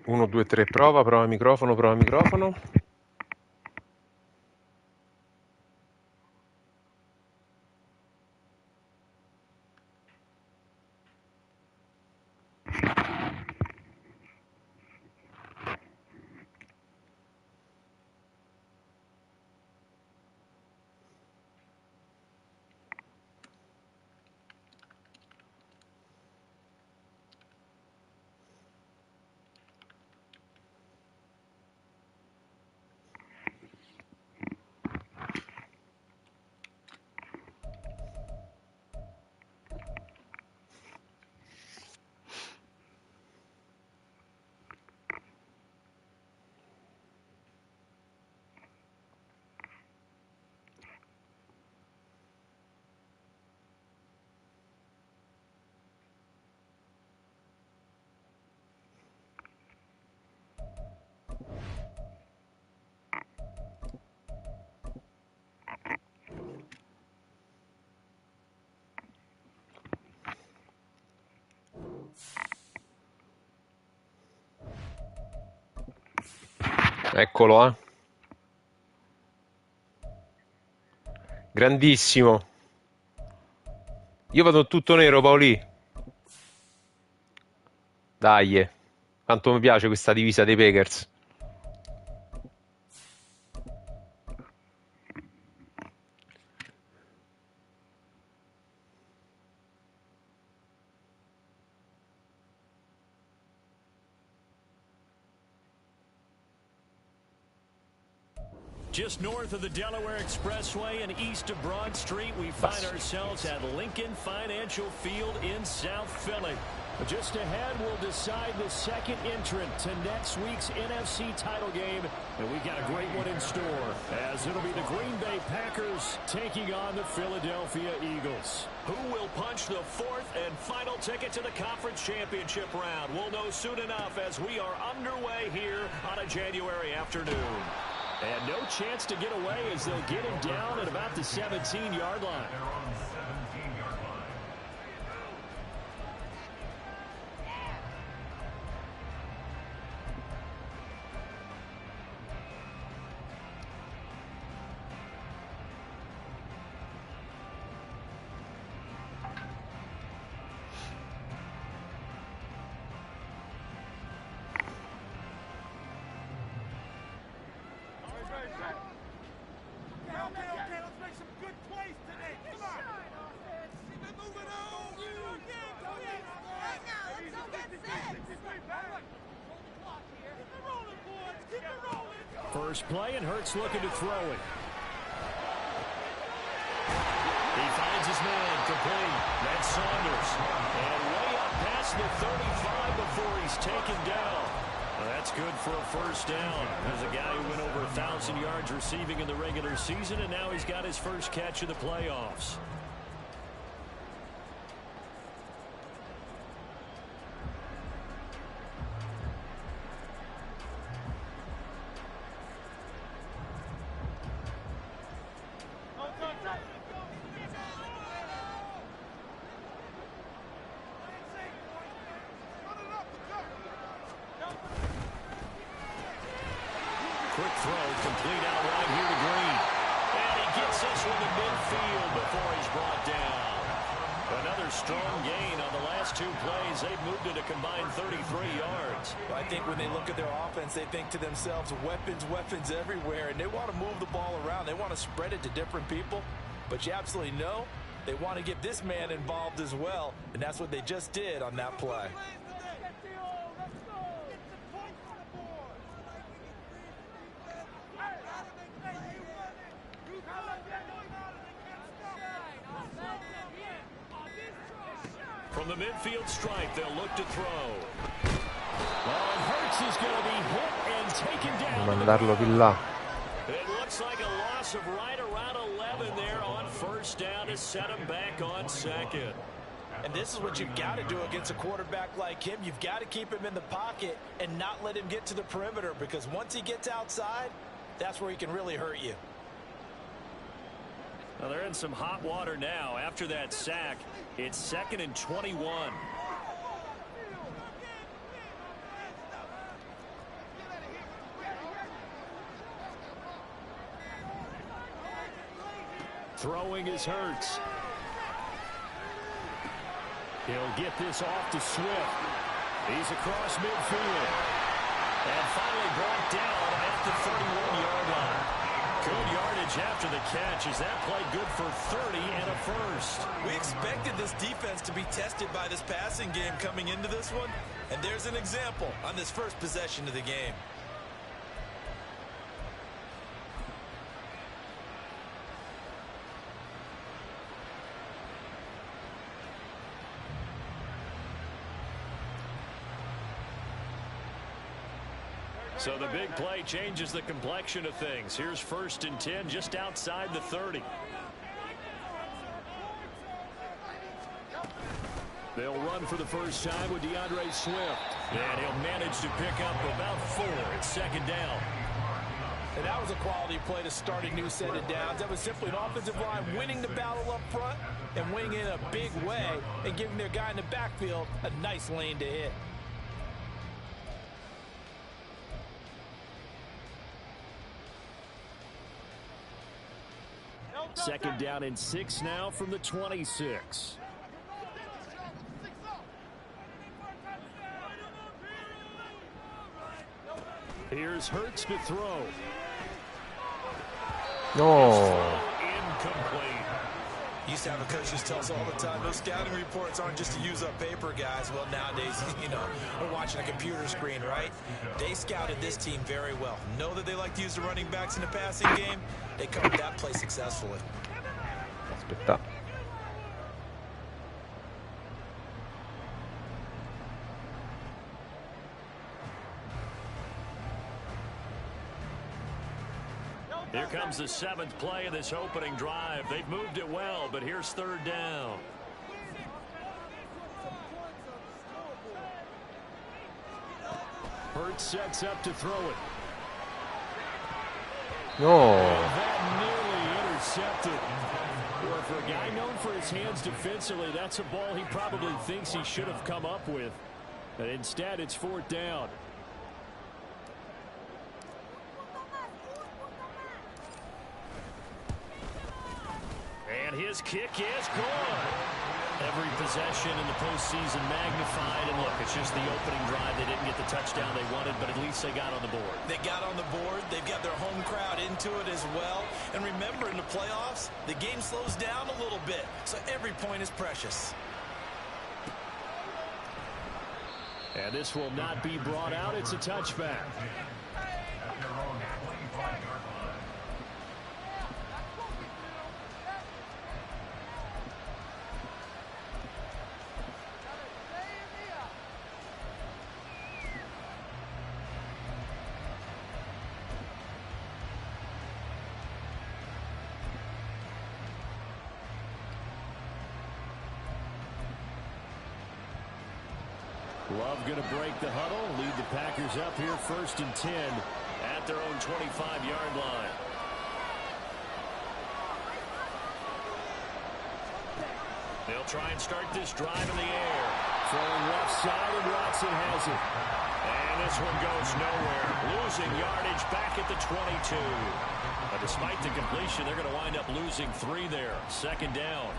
1, 2, 3, prova microfono, prova microfono. Eccolo, grandissimo. Io vado tutto nero, Paoli. Dai, quanto mi piace questa divisa dei Packers. Just north of the Delaware Expressway and east of Broad Street, we find ourselves at Lincoln Financial Field in South Philly. Just ahead, we'll decide the second entrant to next week's NFC title game. And we've got a great one in store, as it'll be the Green Bay Packers taking on the Philadelphia Eagles. Who will punch the fourth and final ticket to the conference championship round? We'll know soon enough as we are underway here on a January afternoon. And no chance to get away as they'll get him down at about the 17-yard line. First play, and Hurts looking to throw it. He finds his man complete. That's Saunders. And way up past the 35 before he's taken down. Well, that's good for a first down. There's a guy who went over 1,000 yards receiving in the regular season, and now he's got his first catch of the playoffs. Quick throw, complete out right here to Green. And he gets this one to midfield before he's brought down. Another strong gain on the last two plays. They've moved it a combined 33 yards. I think when they look at their offense, they think to themselves, weapons, weapons everywhere, and they want to move the ball around. They want to spread it to different people, but you absolutely know they want to get this man involved as well, and that's what they just did on that play. From the midfield stripe, they'll look to throw. Oh, and Hurts is going to be hit and taken down. Mandarlo di là. It looks like a loss of right around 11 there on first down to set him back on second. And this is what you've got to do against a quarterback like him. You've got to keep him in the pocket and not let him get to the perimeter, because once he gets outside, that's where he can really hurt you. Well, they're in some hot water now. After that sack, it's 2nd and 21. Throwing is Hurts. He'll get this off to Swift. He's across midfield. And finally brought down at the 31-yard line. Good yardage after the catch. Is that play good for 30 and a first? We expected this defense to be tested by this passing game coming into this one. And there's an example on this first possession of the game. So the big play changes the complexion of things. Here's 1st and 10 just outside the 30. They'll run for the first time with DeAndre Swift. And he'll manage to pick up about 4 at 2nd down. And that was a quality play to start a new set of downs. That was simply an offensive line winning the battle up front and winning it in a big way and giving their guy in the backfield a nice lane to hit. 2nd down and 6 now from the 26. Here's Hurts to throw. No. Incomplete. Used to have a coach who tells us all the time, those scouting reports aren't just to use up paper, guys. Well, nowadays, we're watching a computer screen, right? They scouted this team very well. Know that they like to use the running backs in the passing game. They covered that play successfully. Aspetta. Here comes the 7th play of this opening drive. They've moved it well, but here's 3rd down. Hurts sets up to throw it. No. That nearly intercepted. Well, for a guy known for his hands defensively, that's a ball he probably thinks he should have come up with. But instead, it's 4th down. And his kick is good. Every possession in the postseason magnified. And look, it's just the opening drive. They didn't get the touchdown they wanted, but at least they got on the board. They got on the board. They've got their home crowd into it as well. And remember, in the playoffs, the game slows down a little bit. So every point is precious. And this will not be brought out. It's a touchback. Love going to break the huddle, lead the Packers up here 1st and 10 at their own 25-yard line. They'll try and start this drive in the air. Throwing left side, and Watson has it. And this one goes nowhere. Losing yardage back at the 22. But despite the completion, they're going to wind up losing 3 there. 2nd down.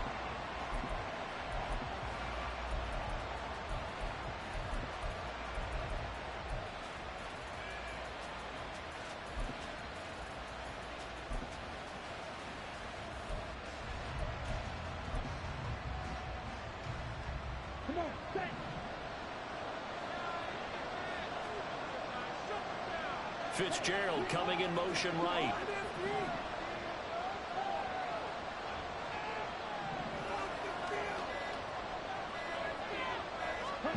Fitzgerald coming in motion right.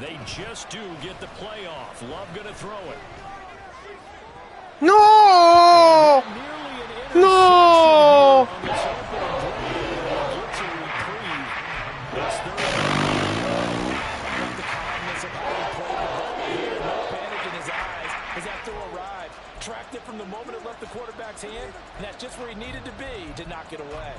They just do get the play off. Love going to throw it. No! No! Tracked it from the moment it left the quarterback's hand, and that's just where he needed to be to knock it away.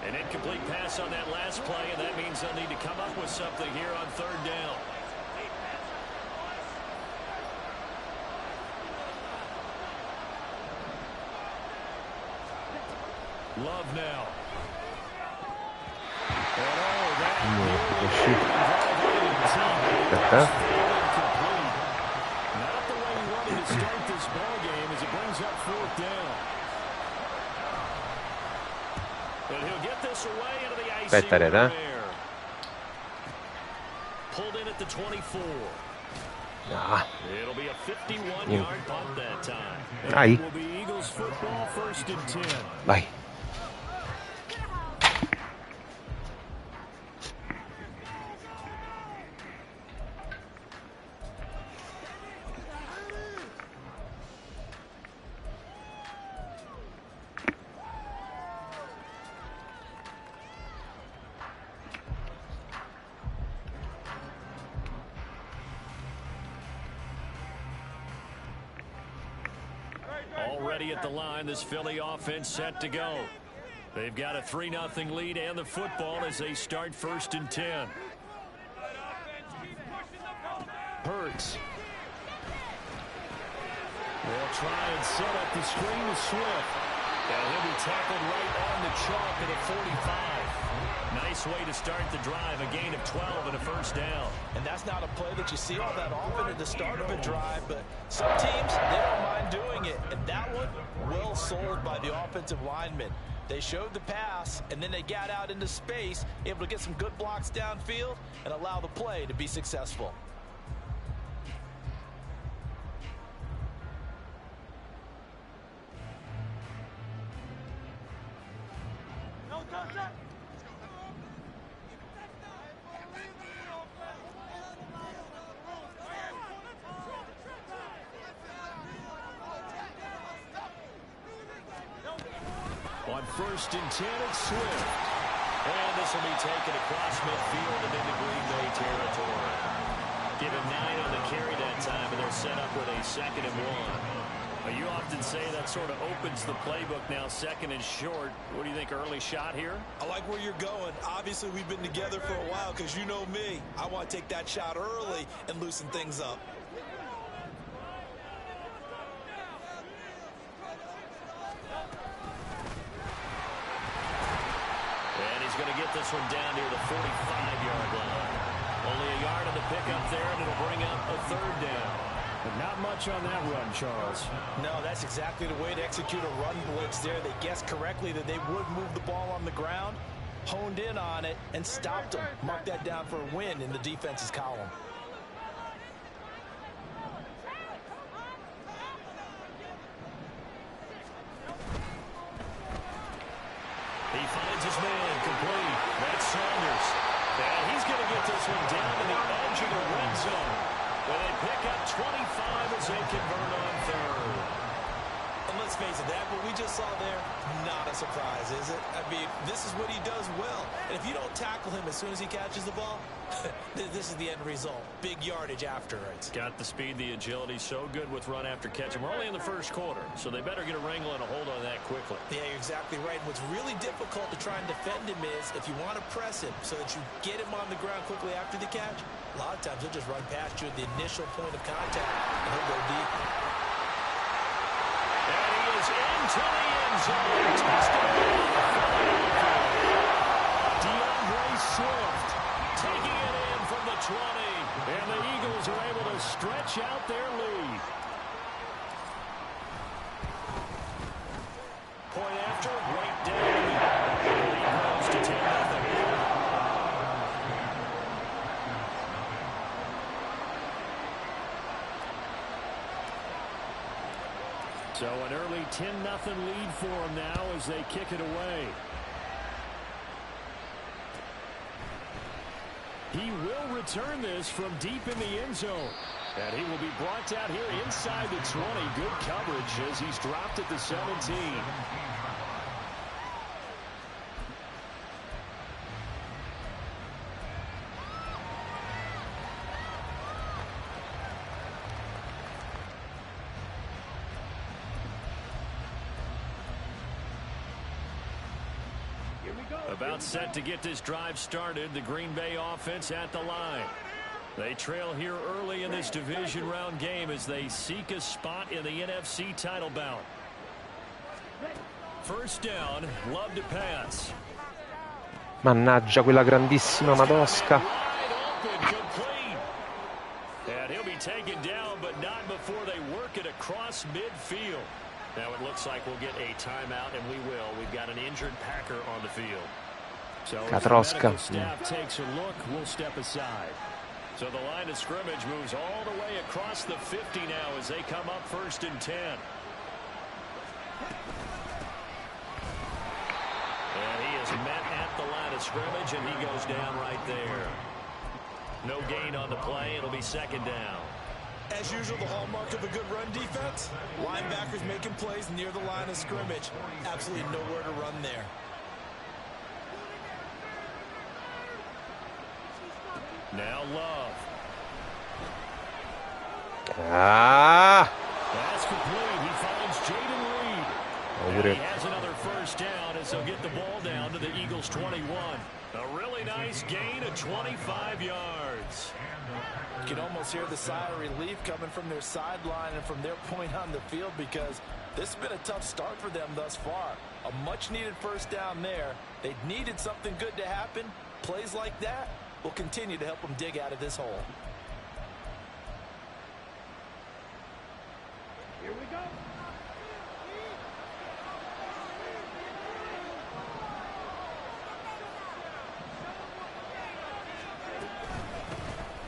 An incomplete pass on that last play, and that means they'll need to come up with something here on third down. Love now. And not the way he wanted to start this ball game as it brings up fourth down. But he'll get this away into the icy aspetta, pulled in at the 24. No. It'll be a 51-yard punt that time. Dai. It will be Eagles football, 1st and 10. Vai. Already at the line, this Philly offense set to go. They've got a 3-0 lead and the football as they start 1st and 10. Hurts. They'll try and set up the screen to Swift. And he'll be tackled right on the chalk at a 45. Nice way to start the drive, a gain of 12 and a 1st down. And that's not a play that you see all that often at the start of a drive, but some teams, they don't mind doing it. And that one, well sold by the offensive lineman. They showed the pass, and then they got out into space, able to get some good blocks downfield and allow the play to be successful. On 1st and 10, it's Swift. And this will be taken across midfield and into Green Bay territory. Give him 9 on the carry that time, and they're set up with a 2nd and 1. You often say that sort of opens the playbook now, 2nd and short. What do you think, early shot here? I like where you're going. Obviously, we've been together for a while because you know me. I want to take that shot early and loosen things up. Going to get this one down near the 45-yard line. Only a yard on the pickup there, and it'll bring up a 3rd down. But not much on that run, Charles. No, that's exactly the way to execute a run blitz there. They guessed correctly that they would move the ball on the ground, honed in on it, and stopped them. Mark that down for a win in the defense's column. He finds his man complete. That's Saunders. And he's going to get this one down to the edge of the red zone. Where they pick up 25 as they convert on 3rd. And let's face it, that what we just saw there, not a surprise, is it? I mean, this is what he does well. And if you don't tackle him as soon as he catches the ball, this is the end result. Big yardage afterwards. Got the speed, the agility, so good with run after catch. And we're only in the 1st quarter, so they better get a wrangle and a hold on that quickly. Yeah, you're exactly right. What's really difficult to try and defend him is if you want to press him so that you get him on the ground quickly after the catch, a lot of times he'll just run past you at the initial point of contact, and he'll go deep. And he is into the end zone. Touchdown. DeAndre Swift taking it in from the 20. And the Eagles are able to stretch out their lead. Point after, right down. The lead grows to 10-0. So an early 10-0 lead for them now as they kick it away. He will return this from deep in the end zone. And he will be brought down here inside the 20. Good coverage as he's dropped at the 17. About set to get this drive started, the Green Bay offense at the line. They trail here early in this division round game as they seek a spot in the NFC title bout. First down, Love to pass. Mannaggia quella grandissima Madosca. And he'll be taken down, but not before they work it across midfield. Now it looks like we'll get a timeout, and we will. We've got an injured Packer on the field. So as the medical staff takes a look, we'll step aside. So the line of scrimmage moves all the way across the 50 now as they come up 1st and 10. And he is met at the line of scrimmage, and he goes down right there. No gain on the play. It'll be 2nd down. As usual, the hallmark of a good run defense, linebackers making plays near the line of scrimmage. Absolutely nowhere to run there. Now Love. That's complete. He finds Jaden Reed. And he has another 1st down as he'll get the ball down to the Eagles' 21. A really nice gain of 25 yards. You can almost hear the sigh of relief coming from their sideline and from their point on the field, because this has been a tough start for them thus far. A much-needed 1st down there. They needed something good to happen. Plays like that will continue to help them dig out of this hole. Here we go.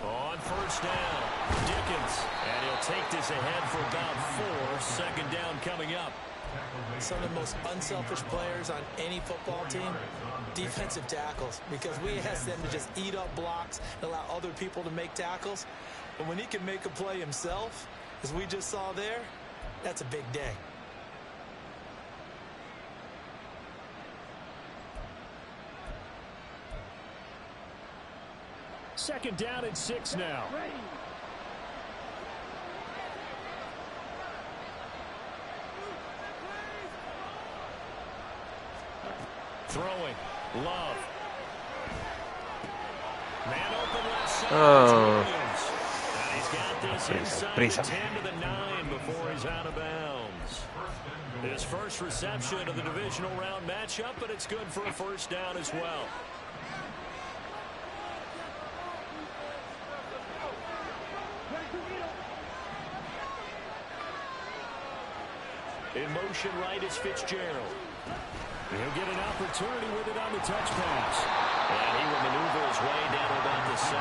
On 1st down, Dickens, and he'll take this ahead for about 4. 2nd down coming up. Some of the most unselfish players on any football team, defensive tackles, because we ask them to just eat up blocks and allow other people to make tackles. But when he can make a play himself, as we just saw there, that's a big day. Second down and 6 now. Throwing. Love. Man open left side. Oh. And he's got this inside the 10 to the 9 before he's out of bounds. His first reception of the divisional round matchup, but it's good for a 1st down as well. In motion right is Fitzgerald. He'll get an opportunity with it on the touch pass. And he will maneuver his way down to about the 7.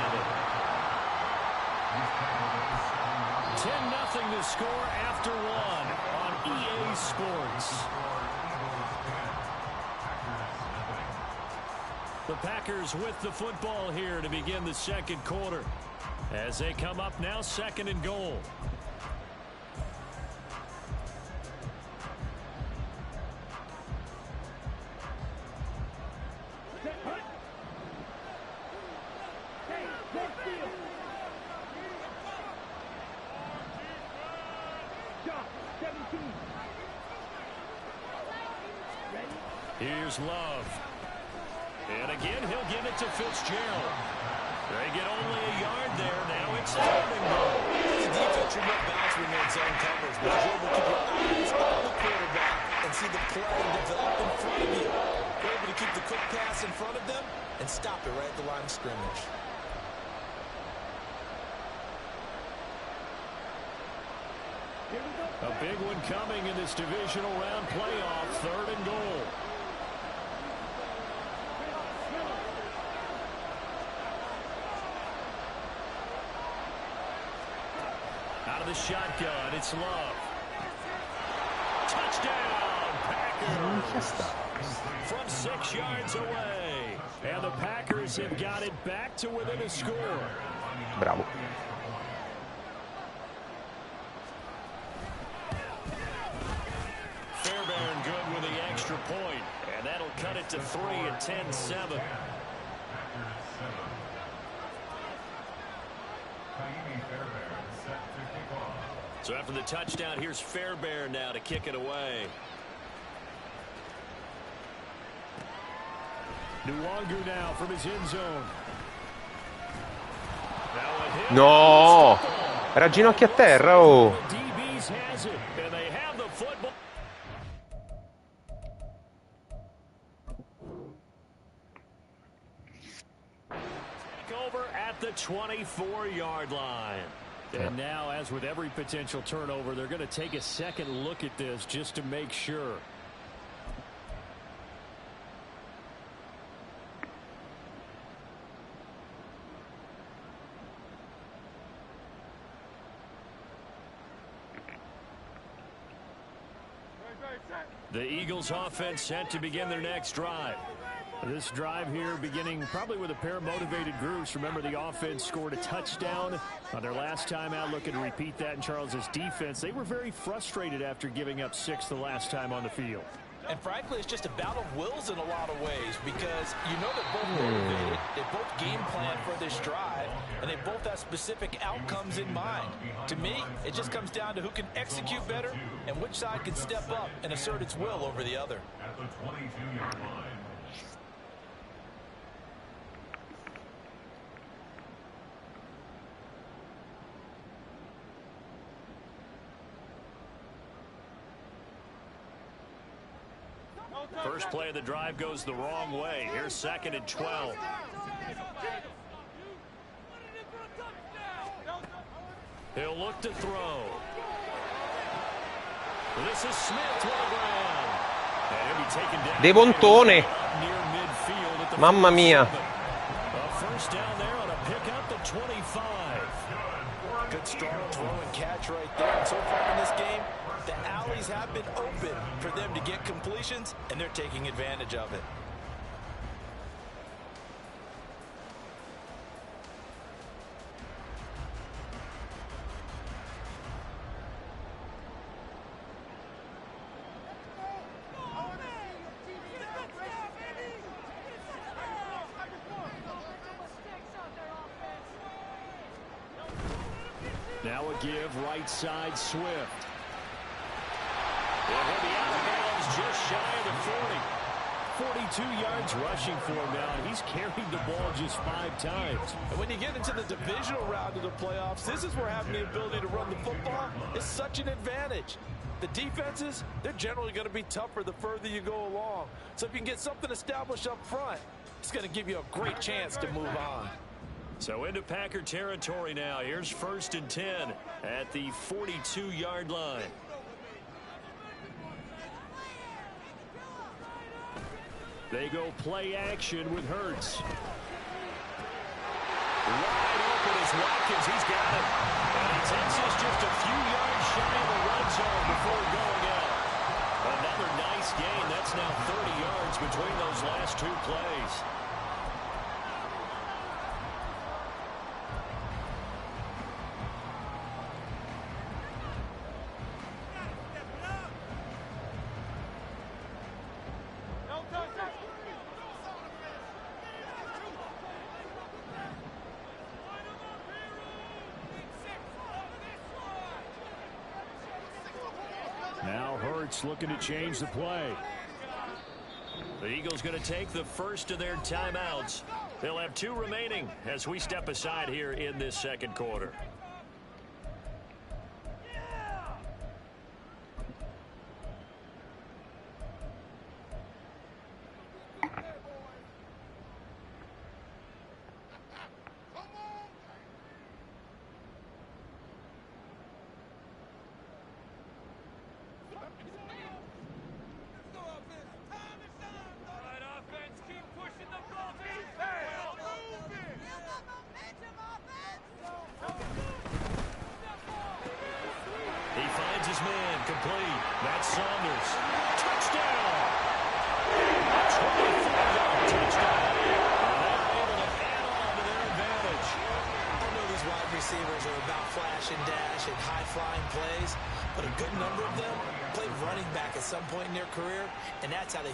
10-0 to score after 1 on EA Sports. The Packers with the football here to begin the 2nd quarter. As they come up now, 2nd and goal. Here's Love. And again, he'll give it to Fitzgerald. They get only a yard there. Now it's 3rd and goal. The defense should not bounce when they're in zone coverage, but you're able to keep your eyes on the quarterback and see the play develop in front of you. You're able to keep the quick pass in front of them and stop it right at the line of scrimmage. A big one coming in this divisional round playoff. 3rd and goal. Out of the shotgun, it's Love. Touchdown, Packers. From 6 yards away. And the Packers have got it back to within a score. Bravo. Fairbairn good with the extra point. And that'll cut it to 3 at 10-7. So after the touchdown, here's Fairbairn now to kick it away. Luongo now from his end zone. Now a hit. No! Era ginocchio a terra, oh! The DBs has it, and they have the football. Take over at the 24-yard line. And now, as with every potential turnover, they're going to take a second look at this just to make sure. The Eagles offense set to begin their next drive. This drive here beginning probably with a pair of motivated groups. Remember, the offense scored a touchdown on their last time out, looking to repeat that in Charles's defense. They were very frustrated after giving up 6 the last time on the field. And frankly, it's just a battle of wills in a lot of ways, because you know they're both motivated, they both game plan for this drive, and they both have specific outcomes in mind. To me, it just comes down to who can execute better and which side can step up and assert its will over the other. At the 22-yard line. First play of the drive goes the wrong way. Here's 2nd and 12. He'll look to throw. This is Smith to the ground. And he'll be taken down. De Bontone. Near midfield at the Mamma mia. A first down there on a pickup to 25. Good strong throw and catch right there. And so far in this game, the alleys have been open for them to get completions, and they're taking advantage of it. Now a give right side Swift. And he'll be out of bounds just shy of the 40. 42 yards rushing for him now, and he's carried the ball just 5 times. And when you get into the divisional round of the playoffs, this is where having the ability to run the football is such an advantage. The defenses, they're generally going to be tougher the further you go along. So if you can get something established up front, it's going to give you a great chance to move on. So into Packer territory now. Here's 1st and 10 at the 42-yard line. They go play action with Hurts. Wide open is Watkins. He's got it. And he takes us just a few yards shy of the red zone before going out. Another nice gain. That's now 30 yards between those last 2 plays. Now Hurts looking to change the play. The Eagles going to take the first of their timeouts. They'll have 2 remaining as we step aside here in this 2nd quarter.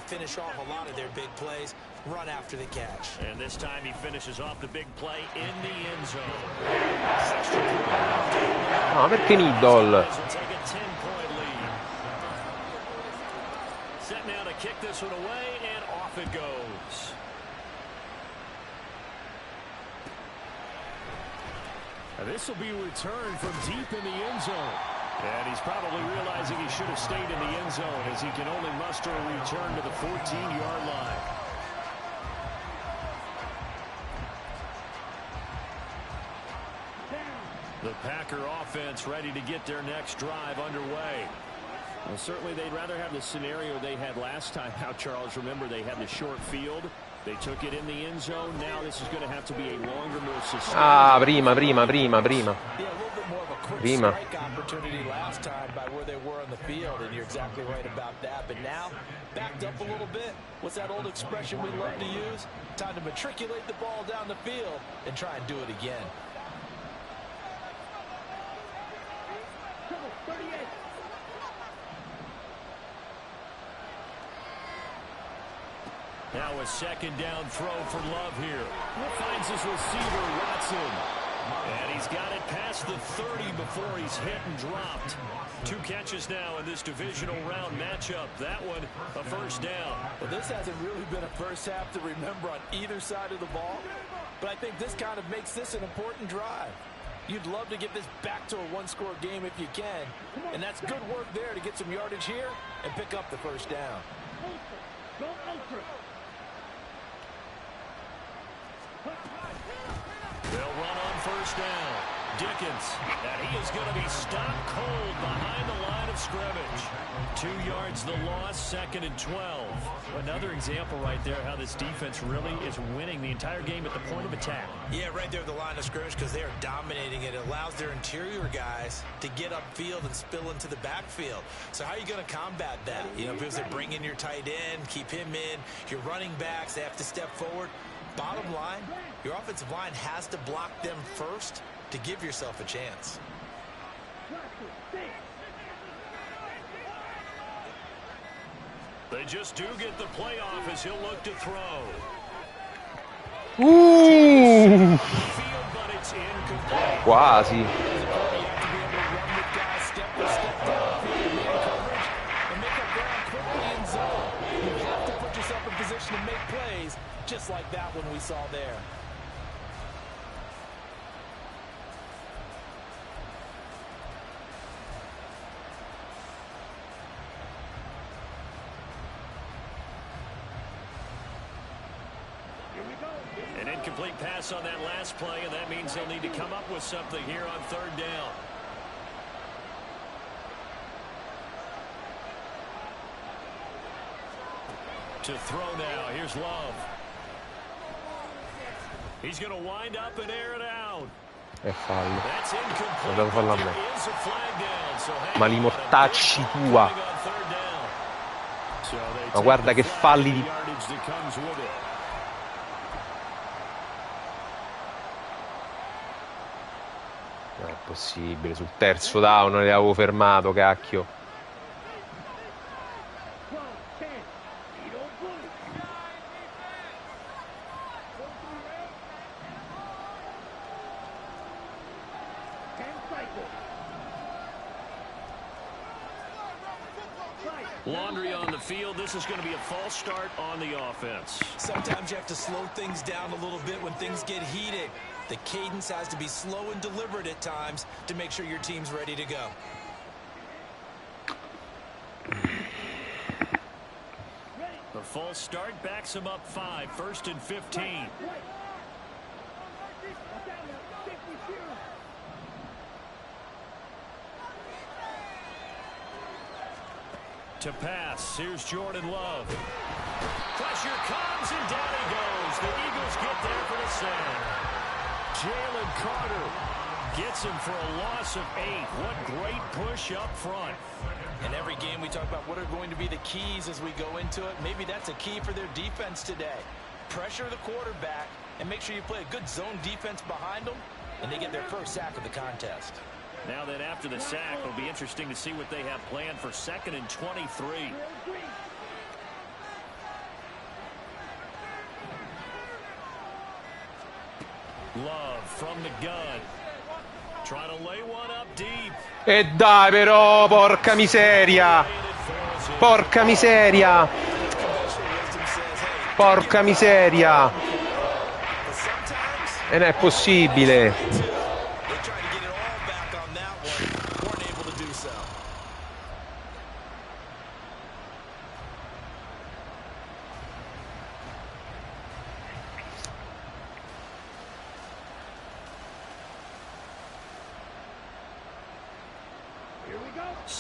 Finish off a lot of their big plays, run after the catch. And this time he finishes off the big play in the end zone. No, perché Needle? Take a 10-point lead. Set now to kick this one away, and off it goes. And this will be returned from deep in the end zone. And he's probably realizing he should have stayed in the end zone as he can only muster a return to the 14-yard line. The Packer offense ready to get their next drive underway. Well, certainly they'd rather have the scenario they had last time out, Charles. Remember, they had the short field. They took it in the end zone. Now this is going to have to be a longer, more sustained. Ah, prima. Yeah, a little bit more of a quick strike opportunity last time by where they were on the field, and you're exactly right about that. But now, backed up a little bit. What's that old expression we love to use? Time to matriculate the ball down the field and try and do it again. Now a second down throw for Love here. Finds his receiver, Watson. And he's got it past the 30 before he's hit and dropped. 2 catches now in this divisional round matchup. That one, a first down. Well, this hasn't really been a first half to remember on either side of the ball. But I think this kind of makes this an important drive. You'd love to get this back to a one-score game if you can. And that's good work there to get some yardage here and pick up the first down. They'll run on first down. Dickens, and he is going to be stopped cold behind the line of scrimmage. 2 yards the loss, 2nd and 12. Another example right there how this defense really is winning the entire game at the point of attack. Yeah, right there at the line of scrimmage because they are dominating it. It allows their interior guys to get upfield and spill into the backfield. So how are you going to combat that? You know, because they bring in your tight end, keep him in. Your running backs, they have to step forward. Bottom line, your offensive line has to block them first to give yourself a chance. They just do get the playoff as he'll look to throw. But it's incomplete. Quasi. To make plays just like that one we saw there. An incomplete pass on that last play, and that means they'll need to come up with something here on 3rd down. To throw now. Here's Love. He's going to wind up and air it out. È fallo. That's incomplete. Devo farlo a me. There is a flag down, so Ma li mortacci tua. Ma guarda che falli di... Non è possibile, sul terzo down li avevo fermato, cacchio. Laundry on the field. This is going to be a false start on the offense. Sometimes you have to slow things down a little bit when things get heated. The cadence has to be slow and deliberate at times to make sure your team's ready to go. The false start backs him up 5, 1st and 15. To pass, here's Jordan Love. Pressure comes, and down he goes. The Eagles get there for the sack. Jalen Carter gets him for a loss of 8. What great push up front. In every game we talk about what are going to be the keys as we go into it. Maybe that's a key for their defense today. Pressure the quarterback and make sure you play a good zone defense behind them, and they get their first sack of the contest. Now that after the sack, it'll be interesting to see what they have planned for 2nd and 23. Love from the gun. Trying to lay one up deep. E dai però, porca miseria. Porca miseria. Porca miseria. E non è possibile.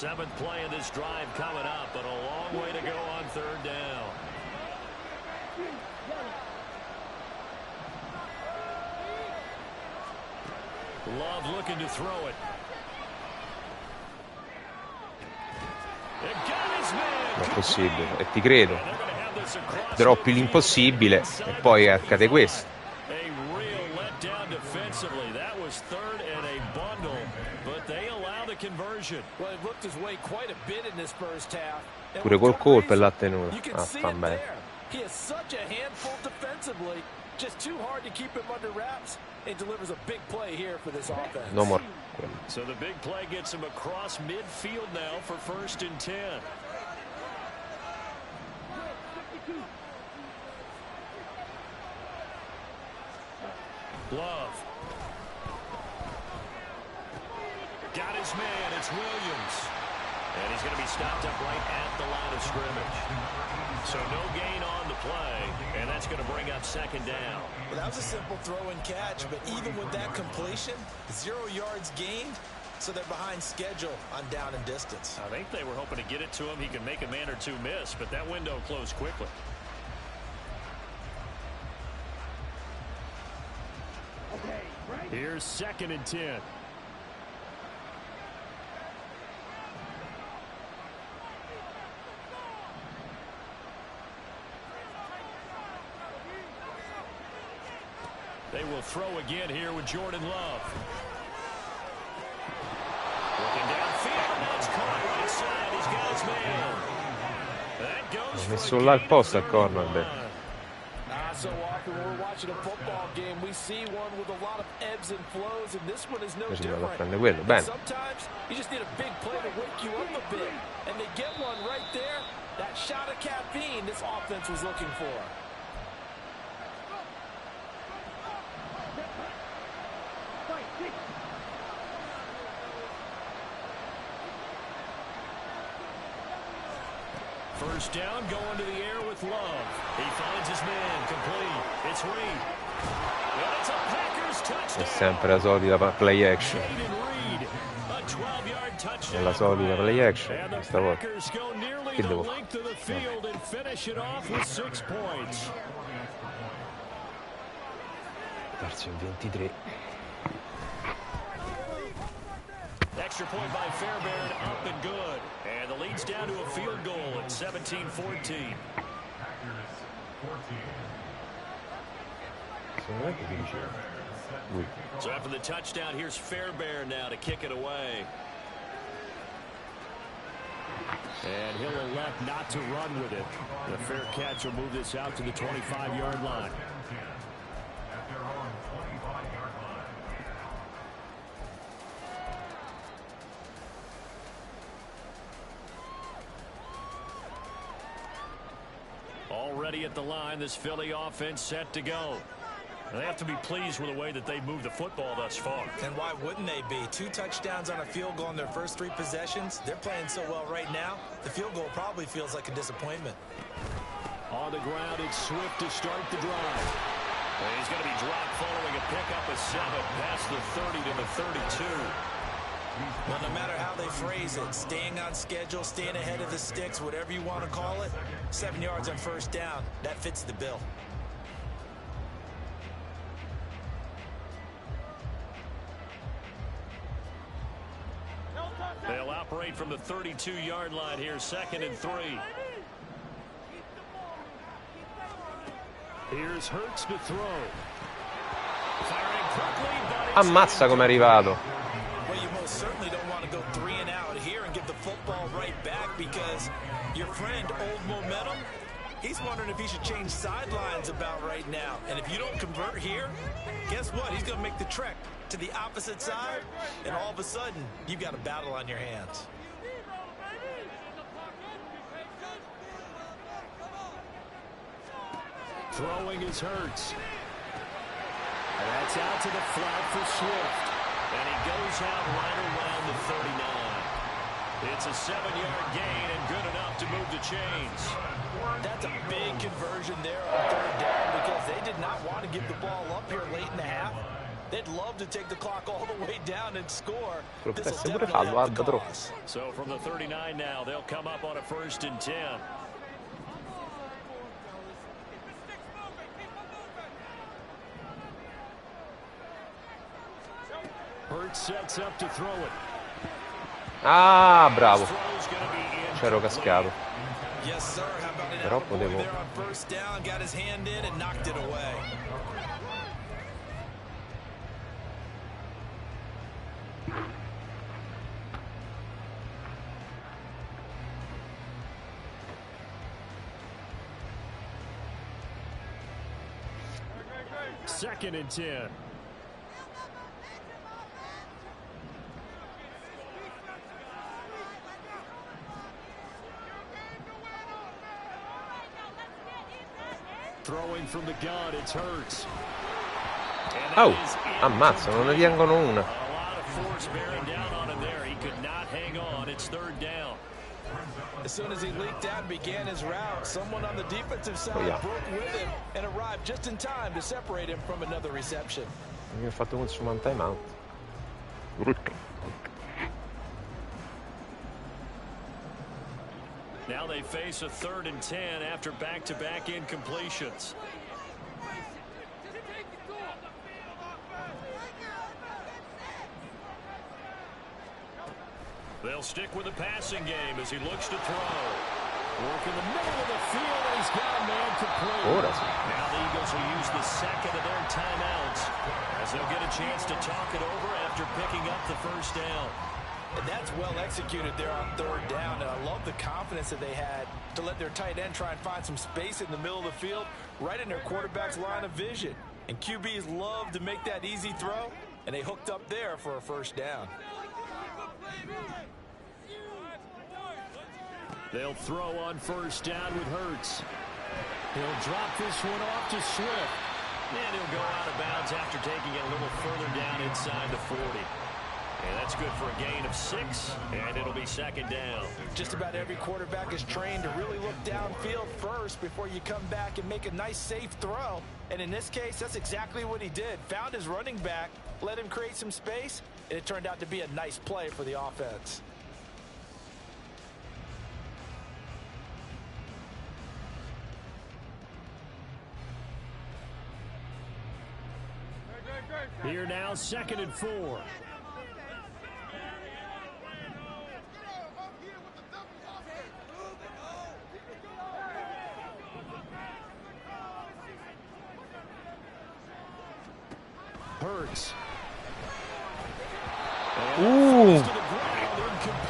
Seventh play of this drive coming up, but a long way to go on third down. Love looking to throw it. Non è possibile, e ti credo. Droppi l'impossibile e poi accade questo. Pure col colpo e l'ha tenuto. Ah, fa bene. Just too hard to keep him under wraps and delivers a big play here for this offense. No more. So the big play gets him across midfield now for 1st and 10. Love. Got his man. It's Williams. And he's going to be stopped up right at the line of scrimmage. So no gain on the play, and that's going to bring up 2nd down. Well, that was a simple throw and catch, but even with that completion, 0 yards gained, so they're behind schedule on down and distance. I think they were hoping to get it to him. He could make a man or two miss, but that window closed quickly. Here's 2nd and 10. They will throw again here with Jordan Love. Looking downfield, that's caught right side. He's got his man. That goes Ha messo là il posto al cornerback. So often when we're watching a football game, we see one with a lot of ebbs and flows, and this one is no different. Sometimes you just need a big play to wake you up a bit, and they get one right there. That shot of caffeine this offense was looking for. First down, going to the air with Love. He finds his man, complete. It's Reed. And it's a Packers touchdown. È sempre la solita play action. È la solita play action. Questa volta che devo fare? Terzo in 23. Extra point by Fairbairn, up and good. And the lead's down to a field goal at 17-14. So after the touchdown, here's Fairbairn now to kick it away. And he'll elect not to run with it. The fair catch will move this out to the 25-yard line. Already at the line, this Philly offense set to go. They have to be pleased with the way that they've moved the football thus far. And why wouldn't they be? 2 touchdowns on a field goal in their first 3 possessions. They're playing so well right now, the field goal probably feels like a disappointment. On the ground, it's Swift to start the drive. And he's going to be dropped following a pickup of 7 past the 30 to the 32. Well, no matter how they phrase it, staying on schedule, staying ahead of the sticks, whatever you want to call it, 7 yards on first down, that fits the bill. They'll operate from the 32-yard line here, 2nd and 3. Here's Hurts to throw. Firing quickly, but Ammazza come è arrivato. Well, you most certainly don't want to go 3 and out here and give the football right back because your friend, Old Momentum, he's wondering if he should change sidelines about right now. And if you don't convert here, guess what? He's going to make the trek to the opposite side, and all of a sudden, you've got a battle on your hands. Throwing is Hurts. And that's out to the flat for Swift. And he goes out right around the 39. It's a 7-yard gain and good enough to move the chains. That's a big conversion there on third down because they did not want to give the ball up here late in the half. They'd love to take the clock all the way down and score. Quello This will potesse pure definitely farlo, help the guarda, però. cause. So from the 39 now, they'll come up on a 1st and 10. Hurts sets up to throw it. Ah, bravo. C'ero cascato. Yes, sir. How about an Però attaboy potevo... there on 1st down, got his hand in and knocked it away. Second and 10. Throwing from the gun, it's Hurts. Oh, ammazza, non ne tengono una. A lot of force bearing down on him there. He could not hang on. It's 3rd down. As soon as he leaked out and began his route, someone on the defensive side broke with him and arrived just in time to separate him from another reception. Mi ha fatto consumare un timeout. Brutto. Now they face a 3rd and 10 after back-to-back incompletions. They'll stick with the passing game as he looks to throw. Work in the middle of the field, and he's got a man complete. Now the Eagles will use the second of their timeouts as they'll get a chance to talk it over after picking up the 1st down. And that's well executed there on 3rd down, and I love the confidence that they had to let their tight end try and find some space in the middle of the field, right in their quarterback's line of vision. And QBs love to make that easy throw, and they hooked up there for a 1st down. They'll throw on 1st down with Hurts. He'll drop this one off to Swift. And he'll go out of bounds after taking it a little further down inside the 40. And that's good for a gain of 6, and it'll be 2nd down. Just about every quarterback is trained to really look downfield first before you come back and make a nice, safe throw. And in this case, that's exactly what he did. Found his running back, let him create some space, and it turned out to be a nice play for the offense. Here now, 2nd and 4. Hurts.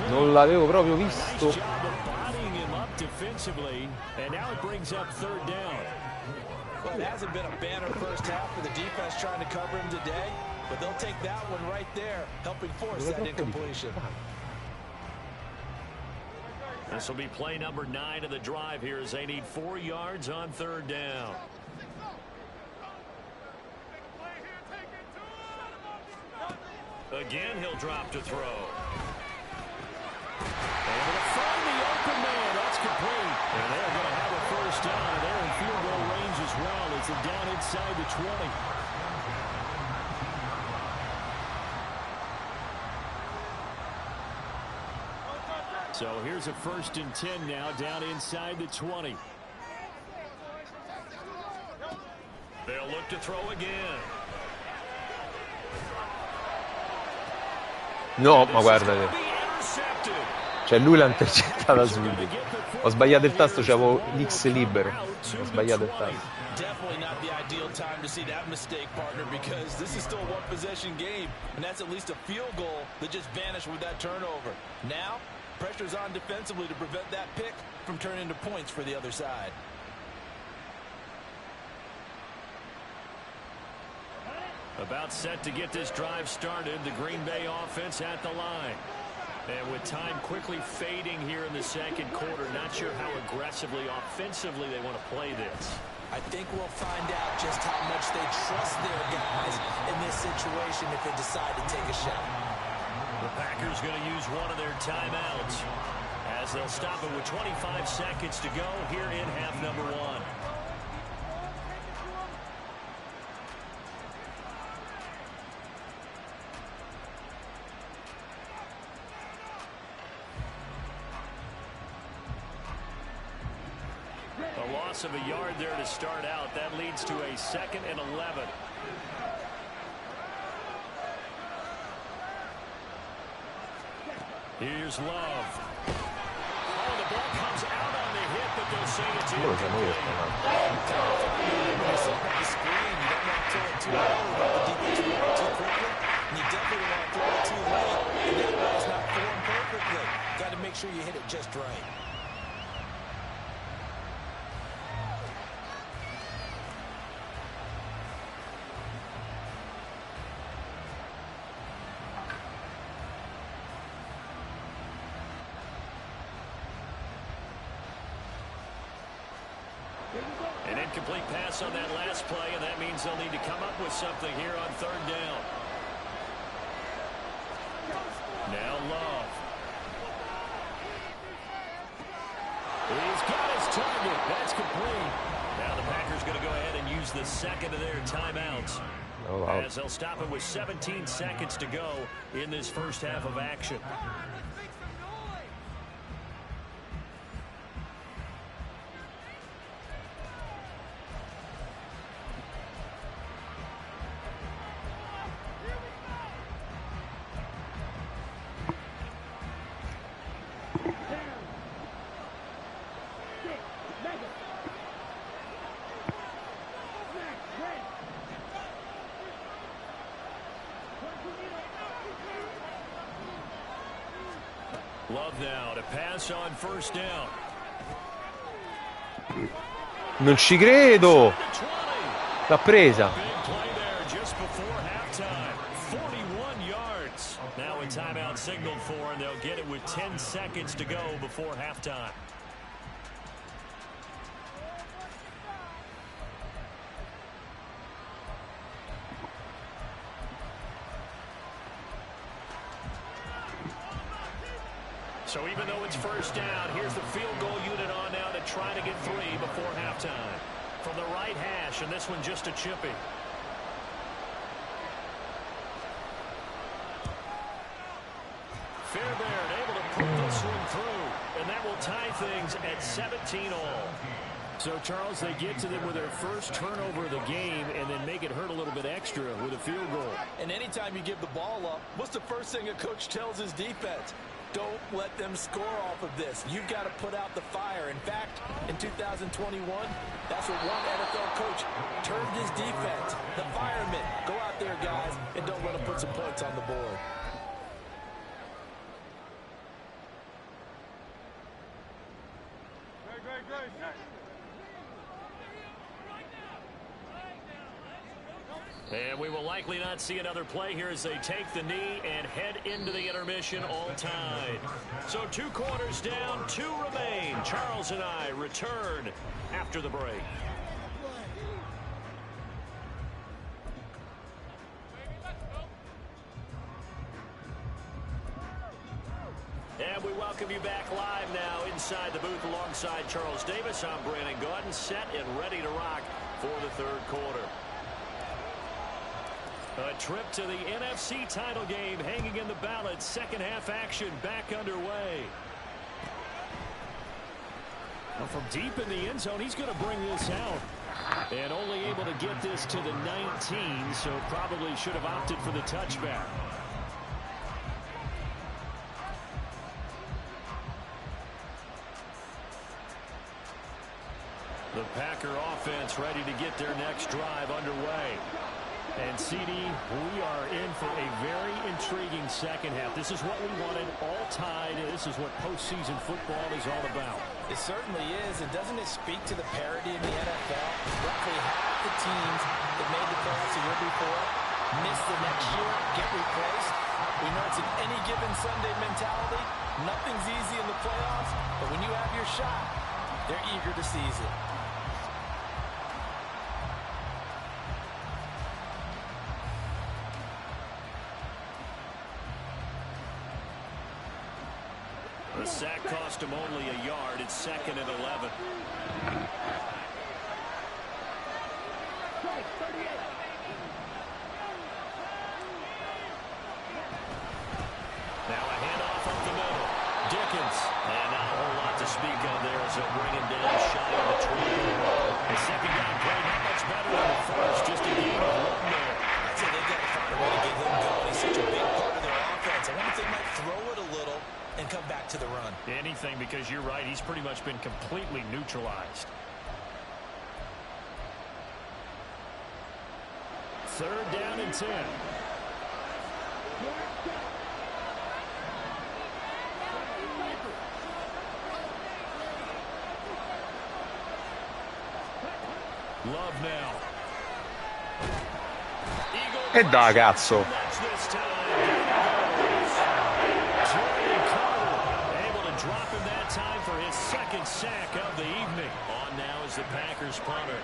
Non l'avevo proprio visto. And now it brings up 3rd down. Well, it hasn't been a banner 1st half for the defense trying to cover him today, but they'll take that one right there, helping force that incompletion. This will be play number 9 of the drive here as they need 4 yards on 3rd down. Again, he'll drop to throw. Able to find the open man. That's complete. And they're going to have a 1st down. And they're in field goal range as well as they're down inside the 20. So here's a 1st and 10 now down inside the 20. They'll look to throw again. No, ma guarda, cioè lui l'ha intercettata subito. Ho sbagliato il tasto, c'avevo l'X libero. Ho sbagliato il tasto. Definitely not the ideal time to see that mistake, partner, because this is still a one-possession game, and that's at least a field goal that just vanished with that turnover. Now, pressure's on defensively to prevent that pick from turning into points for the other side. About set to get this drive started, the Green Bay offense at the line. And with time quickly fading here in the 2nd quarter, not sure how aggressively, offensively they want to play this. I think we'll find out just how much they trust their guys in this situation if they decide to take a shot. The Packers going to use one of their timeouts as they'll stop it with 25 seconds to go here in half number 1. loss of a yard there to start out. That leads to a 2nd and 11. Here's Love. Oh, the ball comes out on the hit, but they'll say it's incomplete. Screen, you don't want to throw it too early, but the defense will throw it too quickly, and you definitely want to throw it too late, and that ball's not formed perfectly. Got to make sure you hit it just right. An incomplete pass on that last play, and that means they'll need to come up with something here on 3rd down. Now Love. He's got his target. That's complete. Now the Packers going to go ahead and use the 2nd of their timeouts. Oh, wow. As they'll stop it with 17 seconds to go in this first half of action. Love now to pass on 1st down. Non ci credo. L'ha presa. Big play there just before halftime. 41 yards. Now a timeout signaled for, and they'll get it with 10 seconds to go before halftime. So even though it's 1st down, here's the field goal unit on now to try to get 3 before halftime. From the right hash, and this one just a chippy. Fairbairn able to put this one through, and that will tie things at 17-all. So, Charles, they get to them with their first turnover of the game and then make it hurt a little bit extra with a field goal. And anytime you give the ball up, what's the first thing a coach tells his defense? Don't let them score off of this. You've got to put out the fire. In fact, in 2021, that's what one NFL coach termed his defense, the firemen. Go out there, guys, and don't let them put some points on the board. And we will likely not see another play here as they take the knee and head into the intermission, all tied. So 2 quarters down, 2 remain. Charles and I return after the break. And we welcome you back live now inside the booth alongside Charles Davis. I'm Brandon Gaudin, set and ready to rock for the 3rd quarter. A trip to the NFC title game hanging in the balance. 2nd half action back underway. Well, from deep in the end zone, he's going to bring this out. And only able to get this to the 19, so probably should have opted for the touchback. The Packer offense ready to get their next drive underway. And, CD, we are in for a very intriguing 2nd half. This is what we wanted, all tied. This is what postseason football is all about. It certainly is, and doesn't it speak to the parity in the NFL? Roughly half the teams that made the playoffs the year before miss the next year, get replaced. We know it's an any given Sunday mentality. Nothing's easy in the playoffs, but when you have your shot, they're eager to seize it. The sack cost him only a yard. It's 2nd and 11. Now a handoff up the middle. Dickens. And not a whole lot to speak of there as they'll bring him down shy of the 20. The second down play not much better than the first, just a gain of 1 there. I'd say they've got to find a way to get him going. He's such a big part of their offense. I wonder if they might throw it a little and come back to the run. Anything, because you're right, he's pretty much been completely neutralized. Third down and 10. Love now. E dai, cazzo. Able to drop him that time for his second sack of the evening. On now is the Packers punter.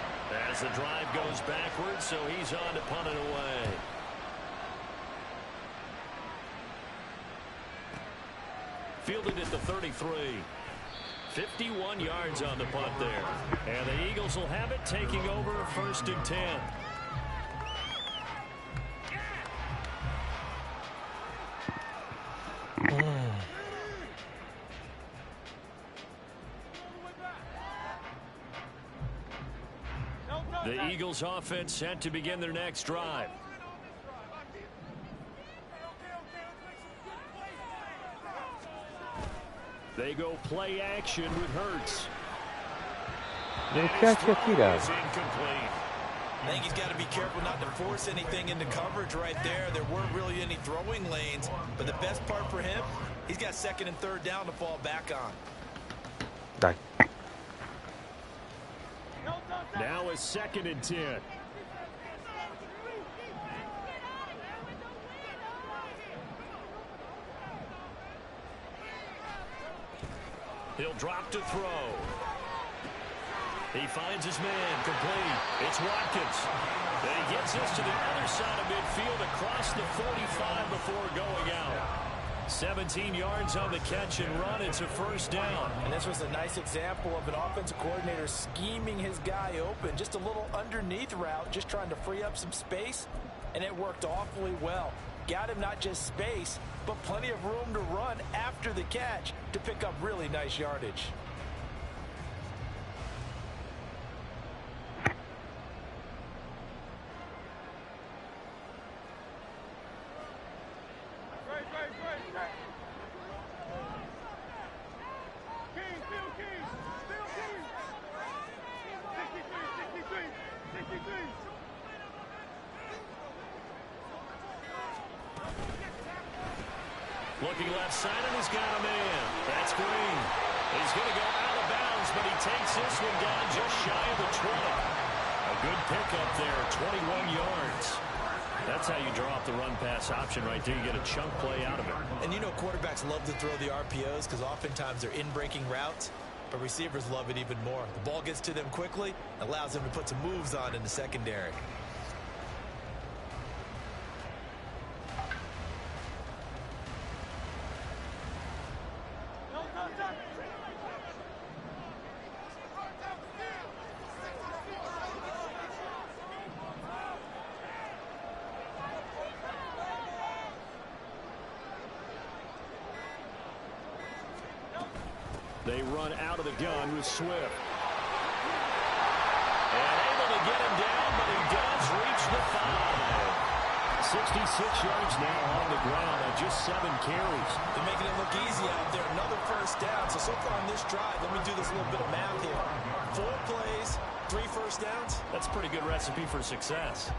As the drive goes backwards, so he's on to punt it away. Fielded at the 33. 51 yards on the punt there. And the Eagles will have it, taking over 1st and 10. The Eagles offense set to begin their next drive. They go play action with Hurts. Che cacchio ha tirato? I think he's got to be careful not to force anything into coverage right there. There weren't really any throwing lanes, but the best part for him, he's got 2nd and 3rd down to fall back on. Dai. Now is 2nd and 10. He'll drop to throw. He finds his man complete. It's Watkins. And he gets this to the other side of midfield across the 45 before going out. 17 yards on the catch and run. It's a 1st down. And this was a nice example of an offensive coordinator scheming his guy open. Just a little underneath route, just trying to free up some space. And it worked awfully well. Got him not just space, but plenty of room to run after the catch to pick up really nice yardage. Looking left side, and he's got a man. That's Green. He's going to go out of bounds, but he takes this one down just shy of the 20. A good pickup there, 21 yards. That's how you draw up the run-pass option right there. You get a chunk play out of it. And you know quarterbacks love to throw the RPOs because oftentimes they're in-breaking routes, but receivers love it even more. The ball gets to them quickly, allows them to put some moves on in the secondary. They run out of the gun with Swift. And able to get him down, but he does reach the 5. 66 yards now on the ground on just 7 carries. They're making it look easy out there. Another 1st down. So far on this drive, let me do this little bit of math here. 4 plays, 3 1st downs. That's a pretty good recipe for success.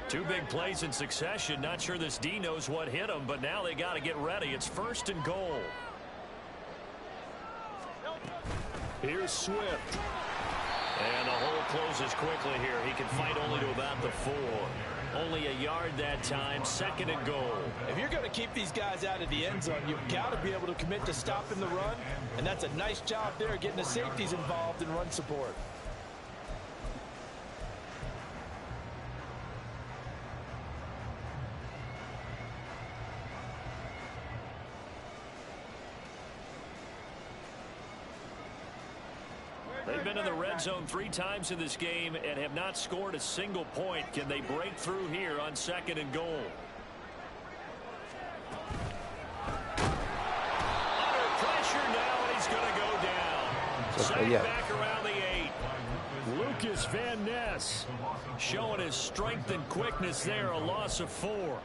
Two big plays in succession. Not sure this D knows what hit him, but now they got to get ready. It's 1st and goal. Here's Swift. And the hole closes quickly here. He can fight only to about the 4. Only a yard that time. 2nd and goal. If you're going to keep these guys out of the end zone, you've got to be able to commit to stopping the run. And that's a nice job there, getting the safeties involved in run support. They've been in the red zone 3 times in this game and have not scored a single point. Can they break through here on 2nd and goal? Under pressure now, and he's going to go down. Sacked back around the 8. Lucas Van Ness showing his strength and quickness there. A loss of 4.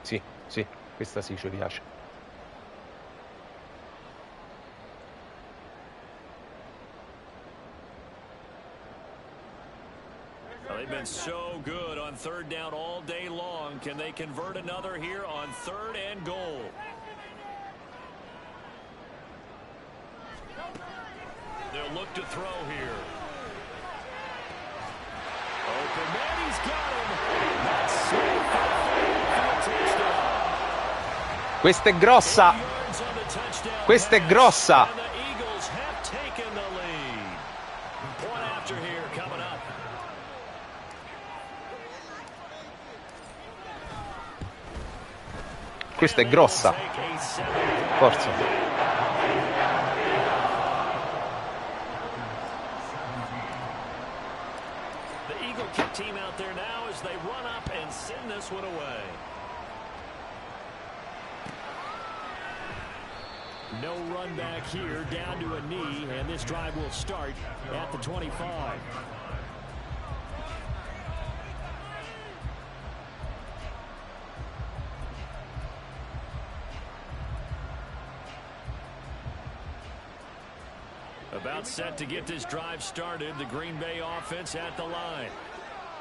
Sì, sì, questa sì ci piace. They've been so good on 3rd down all day long. Can they convert another here on 3rd and goal? They'll look to throw here. Open man, he's got him. That's safe for a touchdown. Questa è grossa. Questa è grossa. And the Eagles have taken the lead. Point after here coming up. Questa è grossa. Forza. The Eagle kick team out there now as they run up and send this one away. No run back here, down to a knee, and this drive will start at the 25. About set to get this drive started, the Green Bay offense at the line.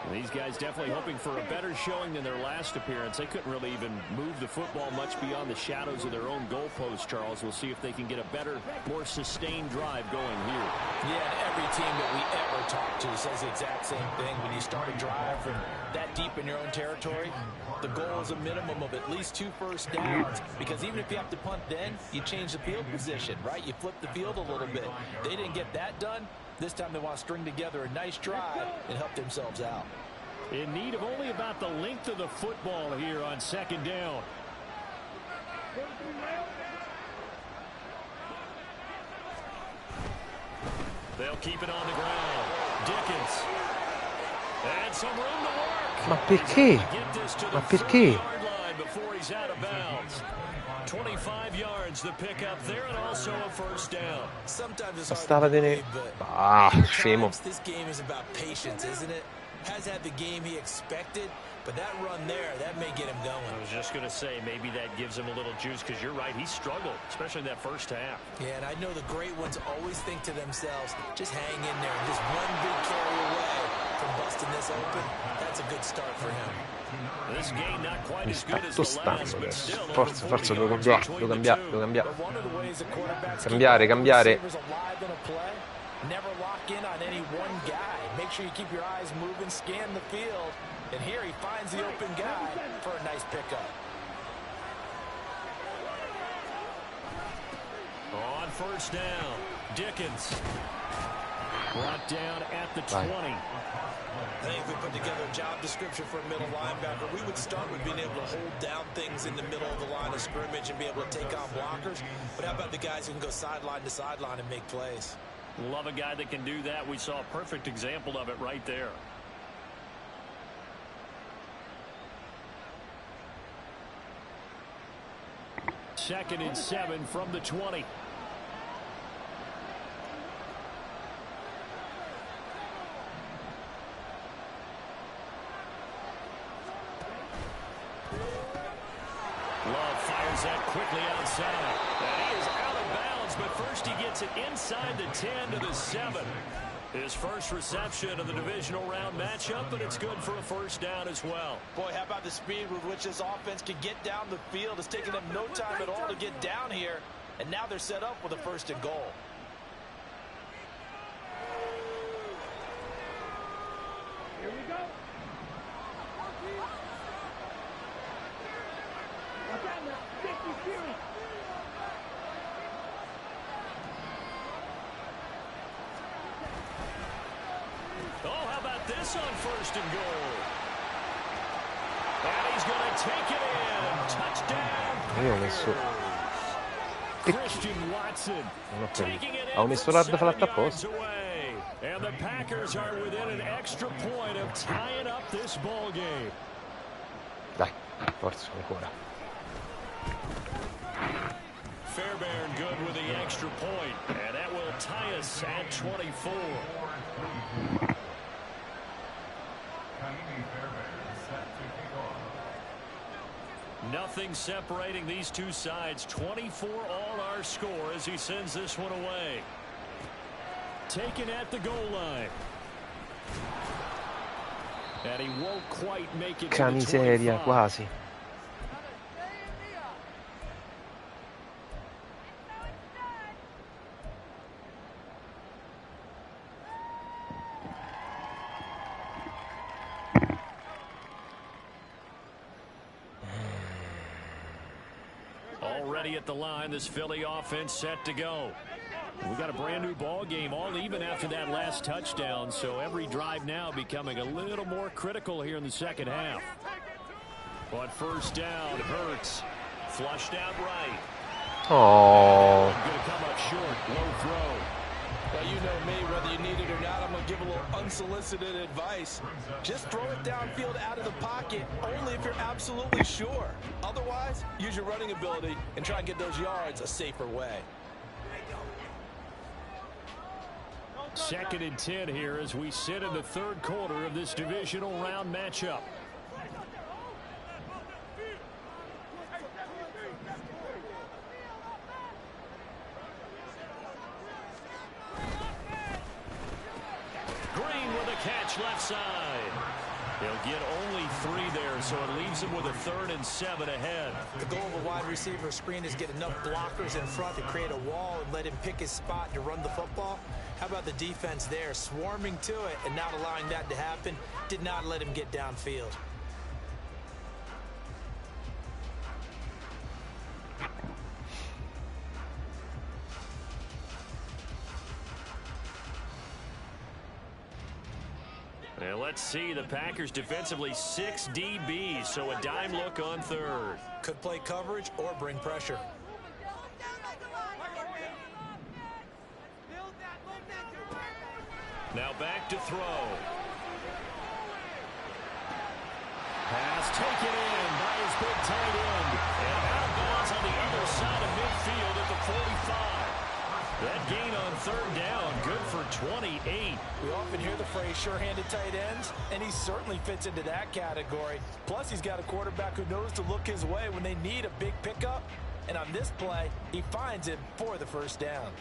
And these guys definitely hoping for a better showing than their last appearance. They couldn't really even move the football much beyond the shadows of their own goalpost, Charles. We'll see if they can get a better, more sustained drive going here. Yeah, and every team that we ever talk to says the exact same thing. When you start a drive from that deep in your own territory, the goal is a minimum of at least 2 first downs. Because even if you have to punt then, you change the field position, right? You flip the field a little bit. They didn't get that done. This time they want to string together a nice drive and help themselves out. In need of only about the length of the football here on 2nd down. They'll keep it on the ground. Dickens. And some room to work. Ma perché? Ma perché? Before he's out of bounds. 25 yards the pick up there and also a first down. Sometimes it's hard Bastava to tenere. believe, but Scemo. this game is about patience, isn't it? Has had the game he expected, but that run there, that may get him going. I was just going to say, maybe that gives him a little juice, because you're right, he struggled, especially in that first half. Yeah, and I know the great ones always think to themselves, just hang in there, and just one big carry away from busting this open. That's a good start for him. This game not quite Mi as sta good as the last, tostando but adesso. still Forza, over forza, 40 devo yards cambiare, between devo the cambiare, two. devo cambiare. But one of the ways that quarterbacks Cambiare, keep cambiare. receivers alive in a play, never lock in on any one guy. Make sure you keep your eyes moving, scan the field, and here he finds the open guy for a nice pickup. On first down, Dickens brought down at the 20. I think if we put together a job description for a middle linebacker, we would start with being able to hold down things in the middle of the line of scrimmage and be able to take on blockers. But how about the guys who can go sideline to sideline and make plays? Love a guy that can do that. We saw a perfect example of it right there. Second and 7 from the 20. Love fires that quickly outside. And he is out of bounds, but first he gets it inside the 10 to the 7. His first reception of the divisional round matchup, but it's good for a first down as well. Boy, how about the speed with which this offense can get down the field? It's taken them no time at all to get down here, and now they're set up with a first and goal. Here we go. Oh, how about this on first and goal? And he's going to take it in. Touchdown. Io ho messo Christian Watson. Non ho capito. Taking it Avevo in messo from l'hard 7 fatta yards apposta. away. And the Packers are within an extra point of tying up this ball game. Dai, forza ancora. Fairbairn good with the extra point, and that will tie us at 24. Nothing separating these two sides. 24 all our score as he sends this one away. Taken at the goal line. And he won't quite make it to the Miseria, 25. quasi. Already at the line, this Philly offense set to go. We got a brand new ball game, all even after that last touchdown, so every drive now becoming a little more critical here in the second half. But first down, Hurts flushed out right. Oh. Going to come up short, low throw. Well, you know me, whether you need it or not, I'm going to give a little unsolicited advice. Just throw it downfield out of the pocket, only if you're absolutely sure. Otherwise, use your running ability and try and get those yards a safer way. 2nd and 10 here as we sit in the third quarter of this divisional round matchup. Green with a catch left side. He'll get only 3 there, so it leaves him with a 3rd and 7 ahead. The goal of a wide receiver screen is get enough blockers in front to create a wall and let him pick his spot to run the football. How about the defense there, swarming to it and not allowing that to happen? Did not let him get downfield. And let's see, the Packers defensively 6 DBs, so a dime look on 3rd. Could play coverage or bring pressure. Now back to throw. Pass taken in by his big tight end. And out of bounds on the other side of midfield at the 45. That gain on 3rd down, good for 28. We often hear the phrase sure-handed tight ends, and he certainly fits into that category. Plus, he's got a quarterback who knows to look his way when they need a big pickup. And on this play, he finds it for the first down.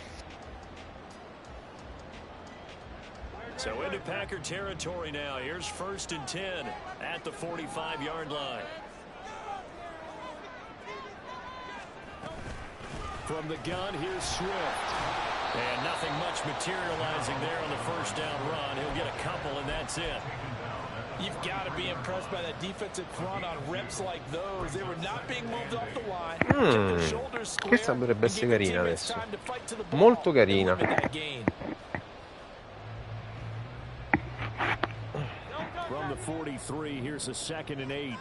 So into Packer territory now. Here's 1st and 10 at the 45-yard line. From the gun, here's Swift. And nothing much materializing there on the first down run. He'll get a couple, and that's it. You've got to be impressed by that defensive front on reps like those. They were not being moved off the line. Kept their shoulders square, Questa dovrebbe and essere gave their carina teammates adesso. time to fight to the ball Molto and carina. limit that gain. From the 43, here's a 2nd and 8.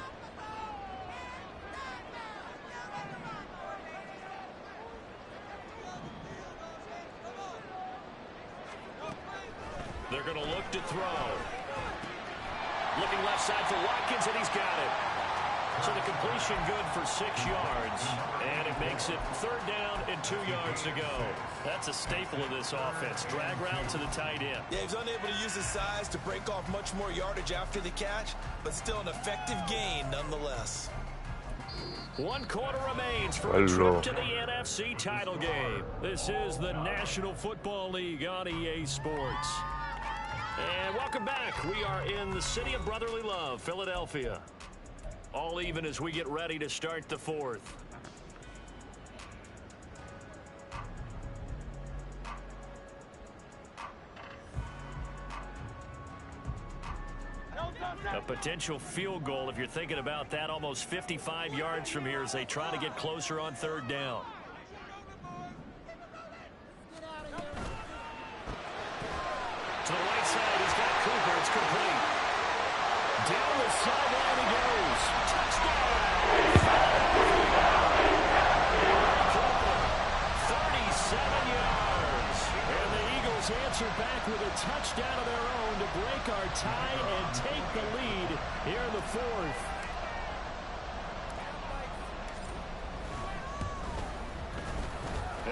They're going to look to throw. Looking left side for Watkins, and he's got it. So the completion good for 6 yards. And it makes it 3rd down and 2 yards to go. That's a staple of this offense. Drag route to the tight end. Yeah, he's unable to use his size to break off much more yardage after the catch, but still an effective gain nonetheless. 1 quarter remains for a trip to the NFC title game. This is the National Football League on EA Sports. And welcome back. We are in the city of brotherly love, Philadelphia. All even as we get ready to start the 4th. A potential field goal, if you're thinking about that, almost 55 yards from here as they try to get closer on 3rd down. To the right side, he's got Cooper. It's complete. Down the sideline he goes. Touchdown! touchdown of their own to break our tie and take the lead here in the fourth.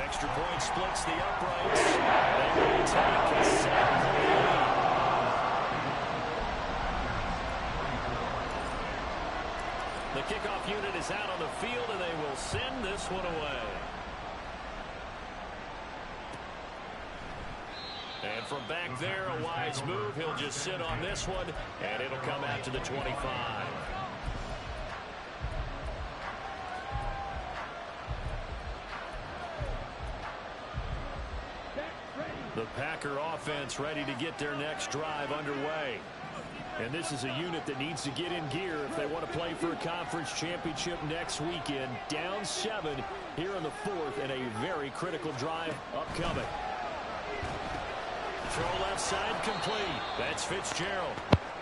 Extra point splits the uprights. They will take a 7-point lead. The kickoff unit is out on the field, and they will send this one away. And from back there, a wise move. He'll just sit on this one, and it'll come out to the 25. The Packer offense ready to get their next drive underway. And this is a unit that needs to get in gear if they want to play for a conference championship next weekend. Down 7 here in the fourth, and a very critical drive upcoming. Throw left side complete. That's Fitzgerald.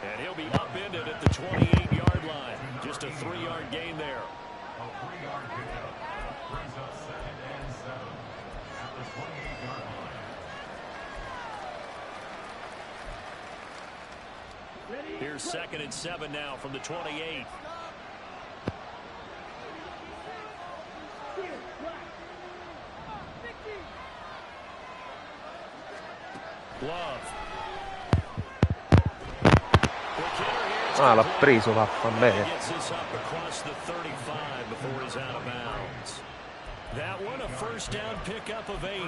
And he'll be upended at the 28-yard line. Just a 3-yard gain there. A 3-yard pickup brings up 2nd and 7 at the 28-yard line. Here's 2nd and 7 now from the 28. Love. Ah, l'ha preso, vaffanbene. Gets this up across the 35 before he's out of bounds. That one a first down pickup of 8.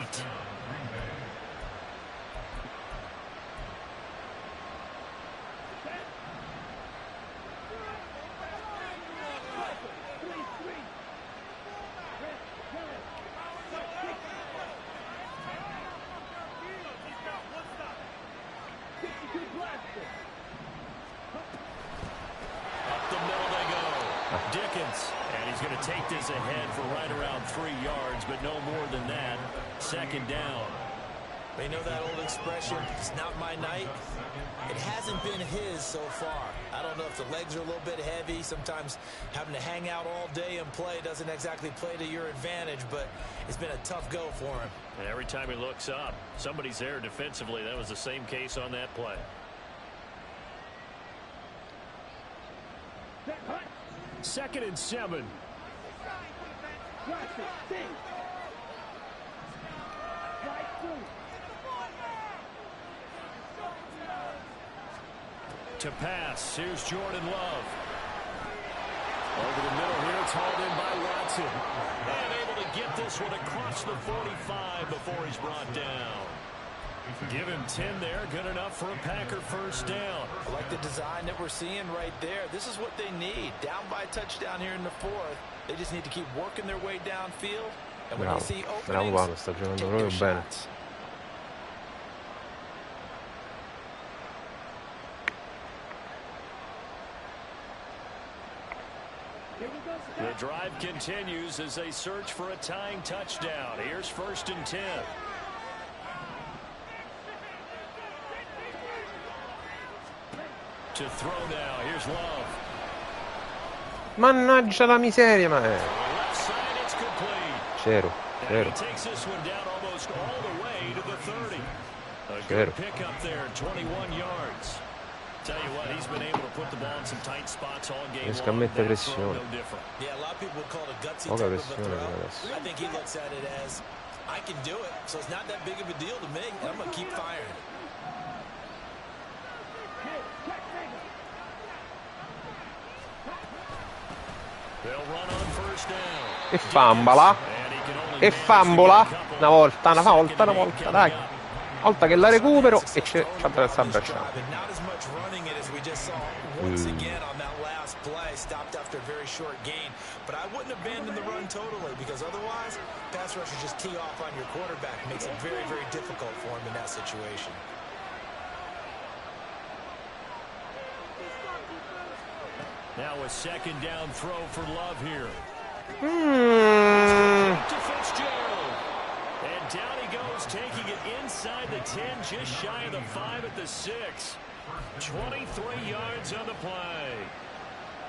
Take this ahead for right around 3 yards, but no more than that. 2nd down. They know that old expression, it's not my night. It hasn't been his so far. I don't know if the legs are a little bit heavy. Sometimes having to hang out all day and play doesn't exactly play to your advantage, but it's been a tough go for him. And every time he looks up, somebody's there defensively. That was the same case on that play. 2nd and 7. To pass, here's Jordan Love. Over the middle here, it's hauled in by Watson. And able to get this one across the 45 before he's brought down. Give him 10 there, good enough for a Packer first down. I like the design that we're seeing right there. This is what they need. Down by a touchdown here in the fourth. They just need to keep working their way downfield. And when they see openings, sta giocando proprio bene. The drive continues as they search for a tying touchdown. Here's 1st and 10. To throw now, here's Love. Mannaggia la miseria, ma è. Left side, it's complete. Cero. And he takes this one down almost all the way to the 30. A good pickup there, 21 yards. Tell you what, he's been able to put the ball in some tight spots all game long. Mette pressione. Yeah, a lot of people would call it a gutsy type of a throw. I think he looks at it as, I can do it, so it's not that big of a deal to me, and I'm going to keep firing. E fambala. E fambola. Una volta, dai. Una volta che la recupero e ci attraversa il bracciale. Stopped after a very short gain, but I wouldn't abandon the run totally, because otherwise pass rushers just tee off on your quarterback. Makes it very, very difficult for him in that situation. Now a 2nd down throw for Love here. To Fitzgerald. And down he goes, taking it inside the 10, just shy of the 5 at the 6. 23 yards on the play.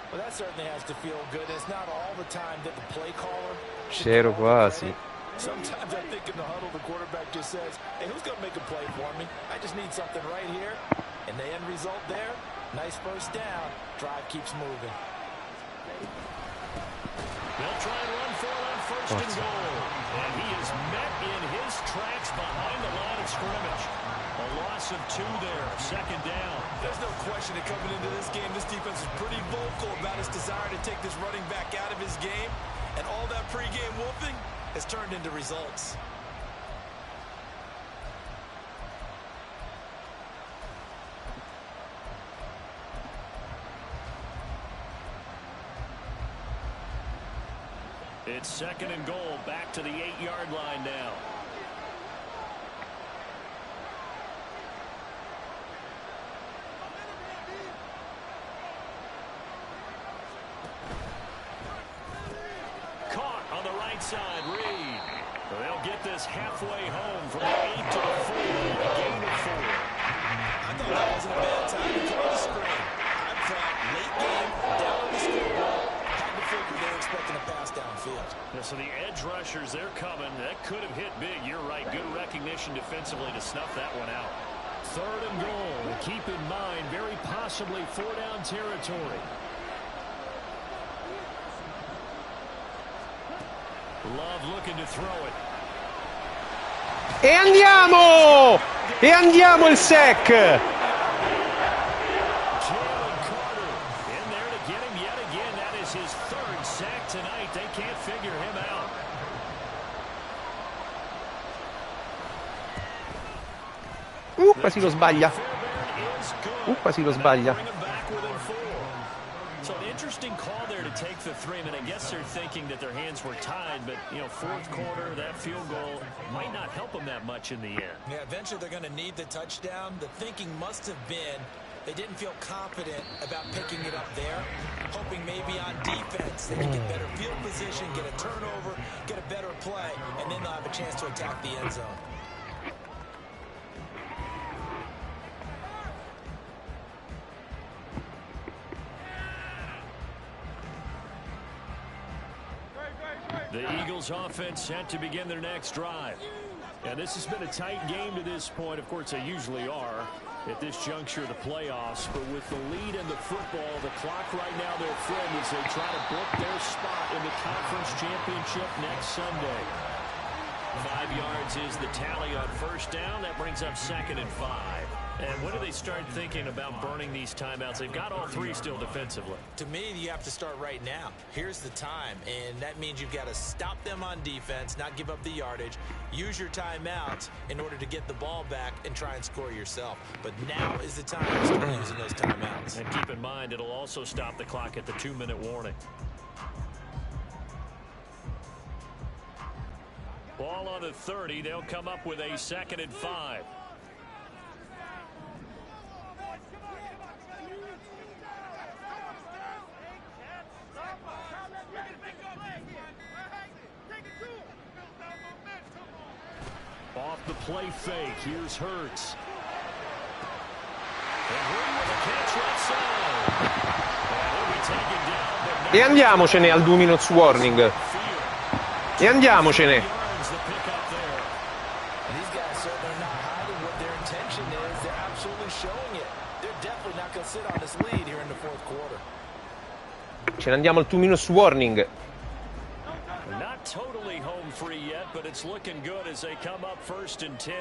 Well, that certainly has to feel good. It's not all the time that the play caller C'ero quasi. Sometimes I think in the huddle, the quarterback just says, hey, who's going to make a play for me? I just need something right here. And the end result there, nice first down. Drive keeps moving. They'll try and run for it on first and goal. And he is met in his tracks behind the line of scrimmage. A loss of 2 there, second down. There's no question that coming into this game, this defense is pretty vocal about its desire to take this running back out of his game. And all that pregame wolfing has turned into results. It's second and goal, back to the 8-yard line now. Caught on the right side, Reed. They'll get this halfway home from the 8 to the 4, a gain of 4. I thought that wasn't a bad time to call the screen. I thought late game, down on the scoreboard, had to figure they were expecting a pass downfield. Yeah, so the edge rushers, they're coming. That could have hit big. You're right. Good recognition defensively to snuff that one out. Third and goal. Keep in mind, very possibly 4-down territory. Love looking to throw it. E andiamo! E andiamo il sack! Jalen Carter in there to get him yet again. That is his 3rd sack tonight. They can't figure him out. Quasi lo sbaglia. Quasi lo sbaglia. So an interesting call there to take the 3. I mean, I guess they're thinking that their hands were tied, but, you know, 4th quarter, that field goal might not help them that much in the end. Yeah, eventually they're going to need the touchdown. The thinking must have been they didn't feel confident about picking it up there, hoping maybe on defense they can get better field position, get a turnover, get a better play, and then they'll have a chance to attack the end zone. The Eagles offense set to begin their next drive. And this has been a tight game to this point. Of course, they usually are at this juncture of the playoffs. But with the lead in the football, the clock right now, their friend, as they try to book their spot in the conference championship next Sunday. 5 yards is the tally on first down. That brings up 2nd and 5. And when do they start thinking about burning these timeouts? They've got all 3 still defensively. To me, you have to start right now. Here's the time, and that means you've got to stop them on defense, not give up the yardage, use your timeouts in order to get the ball back and try and score yourself. But now is the time to start using those timeouts. And keep in mind, it'll also stop the clock at the 2-minute warning. Ball on the 30. They'll come up with a 2nd and 5. Off the play fake. Here's Hurts. E andiamocene al 2 minutes warning. E andiamocene. These guys certainly not hiding what their intention is. They're absolutely showing it. They're definitely not going to sit on this lead here in the 4th quarter. Ce ne andiamo al 2 minutes warning. Not totally home free yet, but it's looking good as they come up 1st and 10.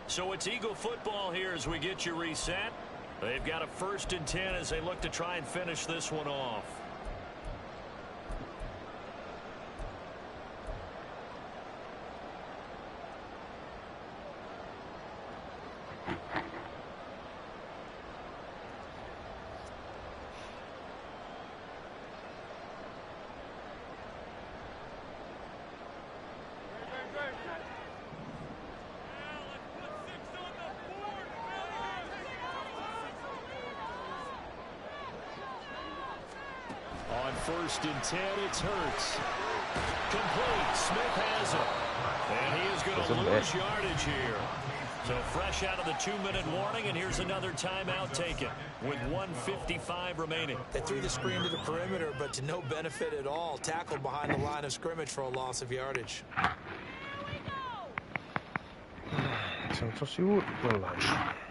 So it's Eagle football here as we get you reset. They've got a 1st and 10 as they look to try and finish this one off. On 1st and 10, it's Hurts. Complete. Smith has it. And he is going to lose yardage here. So fresh out of the 2-minute warning, and here's another timeout taken with 1:55 remaining. They threw the screen to the perimeter, but to no benefit at all. Tackled behind the line of scrimmage for a loss of yardage. Se non sono sicuro, non lancio.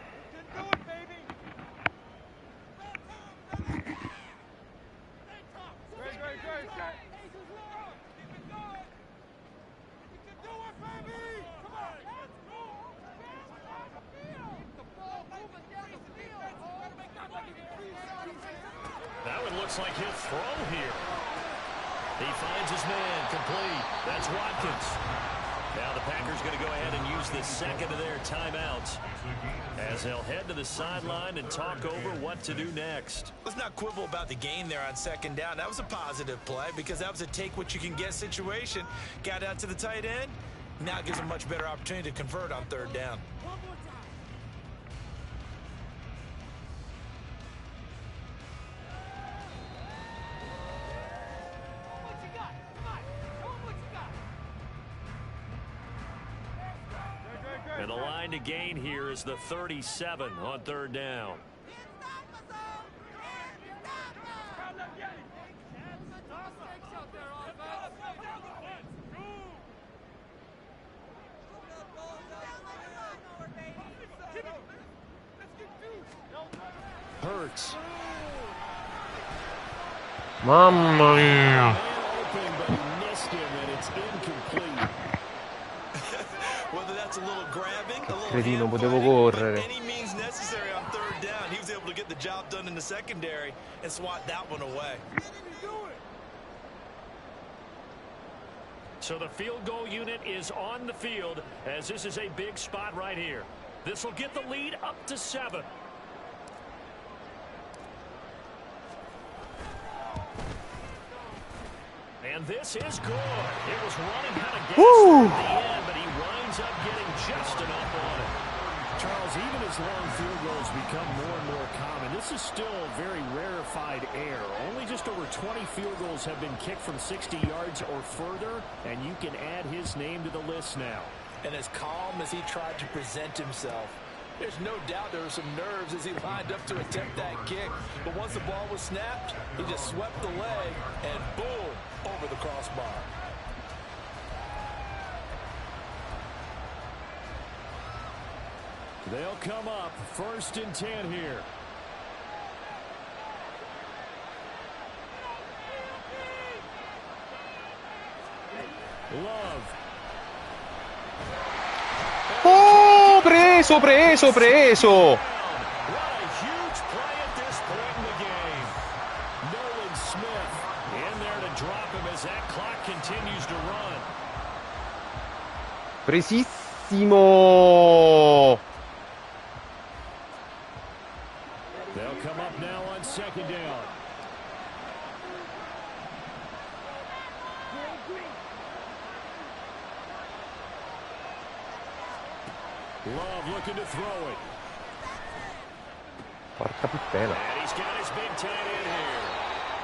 Now it looks like he'll throw here. He finds his man complete. That's Watkins. Now the Packers going to go ahead and use the second of their timeouts as they'll head to the sideline and talk over what to do next. Let's not quibble about the gain there on second down. That was a positive play because that was a take-what-you-can-get situation. Got out to the tight end. Now it gives a much better opportunity to convert on third down. And the line to gain here is the 37 on third down. Hurts. Mamma mia. Open, but he missed him, and it's incomplete. Whether that's a little grabbing, a little Cretino, hand potevo fighting, or correre. any means necessary on third down, he was able to get the job done in the secondary and swat that one away. So the field goal unit is on the field as this is a big spot right here. This will get the lead up to 7. And this is good. It was running out of gas at the end, but he winds up getting just enough on it. Charles, even as long field goals become more and more common, this is still a very rarefied air. Only just over 20 field goals have been kicked from 60 yards or further, and you can add his name to the list now. And as calm as he tried to present himself, there's no doubt there were some nerves as he lined up to attempt that kick. But once the ball was snapped, he just swept the leg and boom, over the crossbar. They'll come up 1st and 10 here. Love. Oh, preso. What a huge play at this point in the game. Nolan Smith in there to drop him as that clock continues to run. Presissimo. They'll come up now on 2nd down. Love looking to throw it. Porca puttana. And he's got his big tight end here.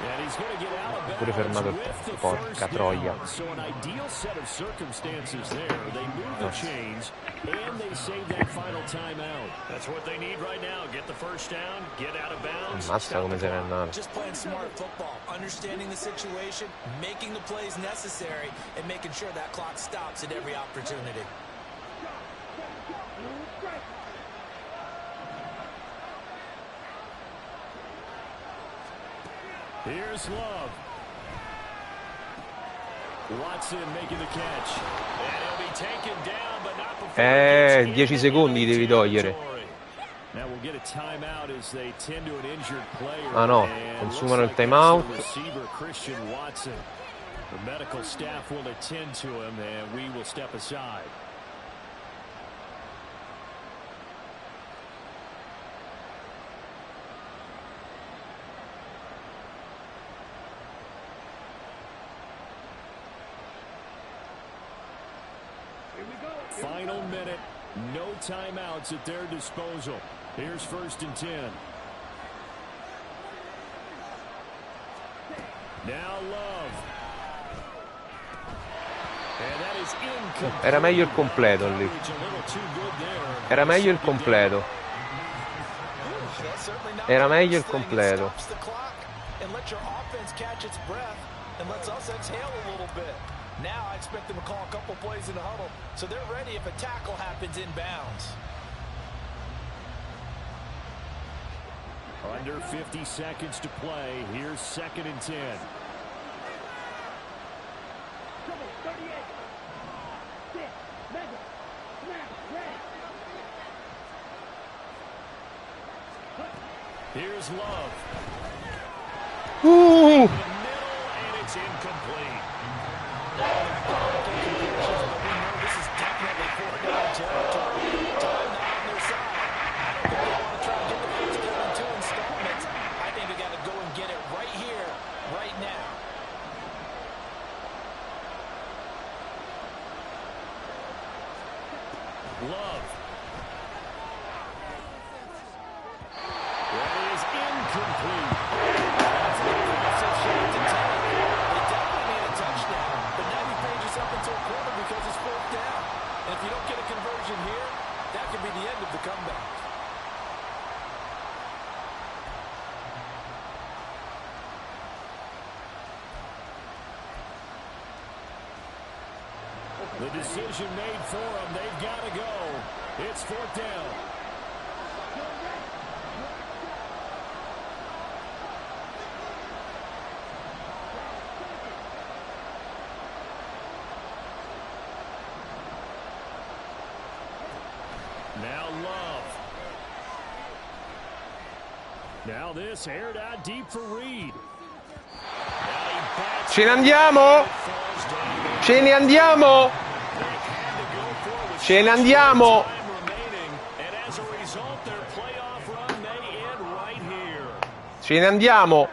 And he's going to get out of Pure fermato il bounds tempo, with the porca first troia. down. So an ideal set of circumstances there. They move the chains, and they save that final timeout. That's what they need right now. Get the first down, get out of bounds. Ammazza come se n'è andato. Just playing smart football, understanding the situation, making the plays necessary, and making sure that clock stops at every opportunity. Here's Love. Watson making the catch. And he'll be taken down, but not before he gets 10 secondi devi togliere. Now we'll get a timeout as they tend to an injured player. Ah no, consumano il timeout. Receiver Christian Watson. The medical staff will attend to him, and we will step aside. Final minute, no timeouts at their disposal. Here's 1st and 10. Now Love. And that is Era meglio il completo lì. Era meglio il completo. Era meglio il completo. Now I expect them to call a couple plays in the huddle, so they're ready if a tackle happens inbounds. Under 50 seconds to play. Here's 2nd and 10. Here's Love. Ooh. The middle, and it's incomplete. This is definitely 4th down territory. Time not on their side. I don't think they want to try and get the first down in 2 installments. I think they got to go and get it right here, right now. Love. That is incomplete. That's an impressive shot to take. They definitely need a touchdown, but now you page yourself into a corner because it's 4th down. And if you don't get a conversion here, that could be the end of the comeback. The decision made for them. They've got to go. It's 4th down. Now Love. Now this aired out deep for Reed. Ce ne andiamo? Ce ne andiamo? Ce ne andiamo? Ce ne andiamo?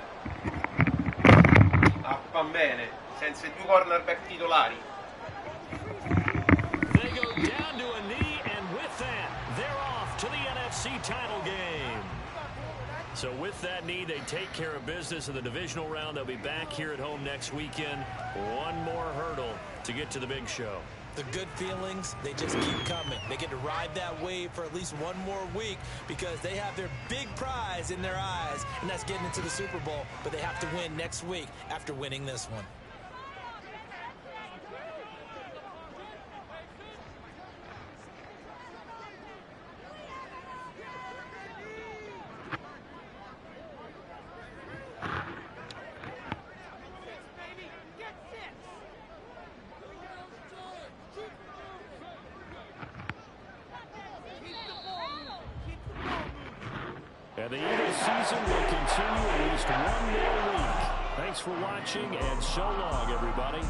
Ah, va bene, senza i 2 cornerback titolari. They go down to a knee, and with that, they're off to the NFC title game. So with that knee, they take care of business in the divisional round. They'll be back here at home next weekend. One more hurdle to get to the big show. The good feelings, they just keep coming. They get to ride that wave for at least one more week because they have their big prize in their eyes, and that's getting into the Super Bowl. But they have to win next week after winning this one. And the Eagles season will continue at least one more week. Thanks for watching, and so long, everybody.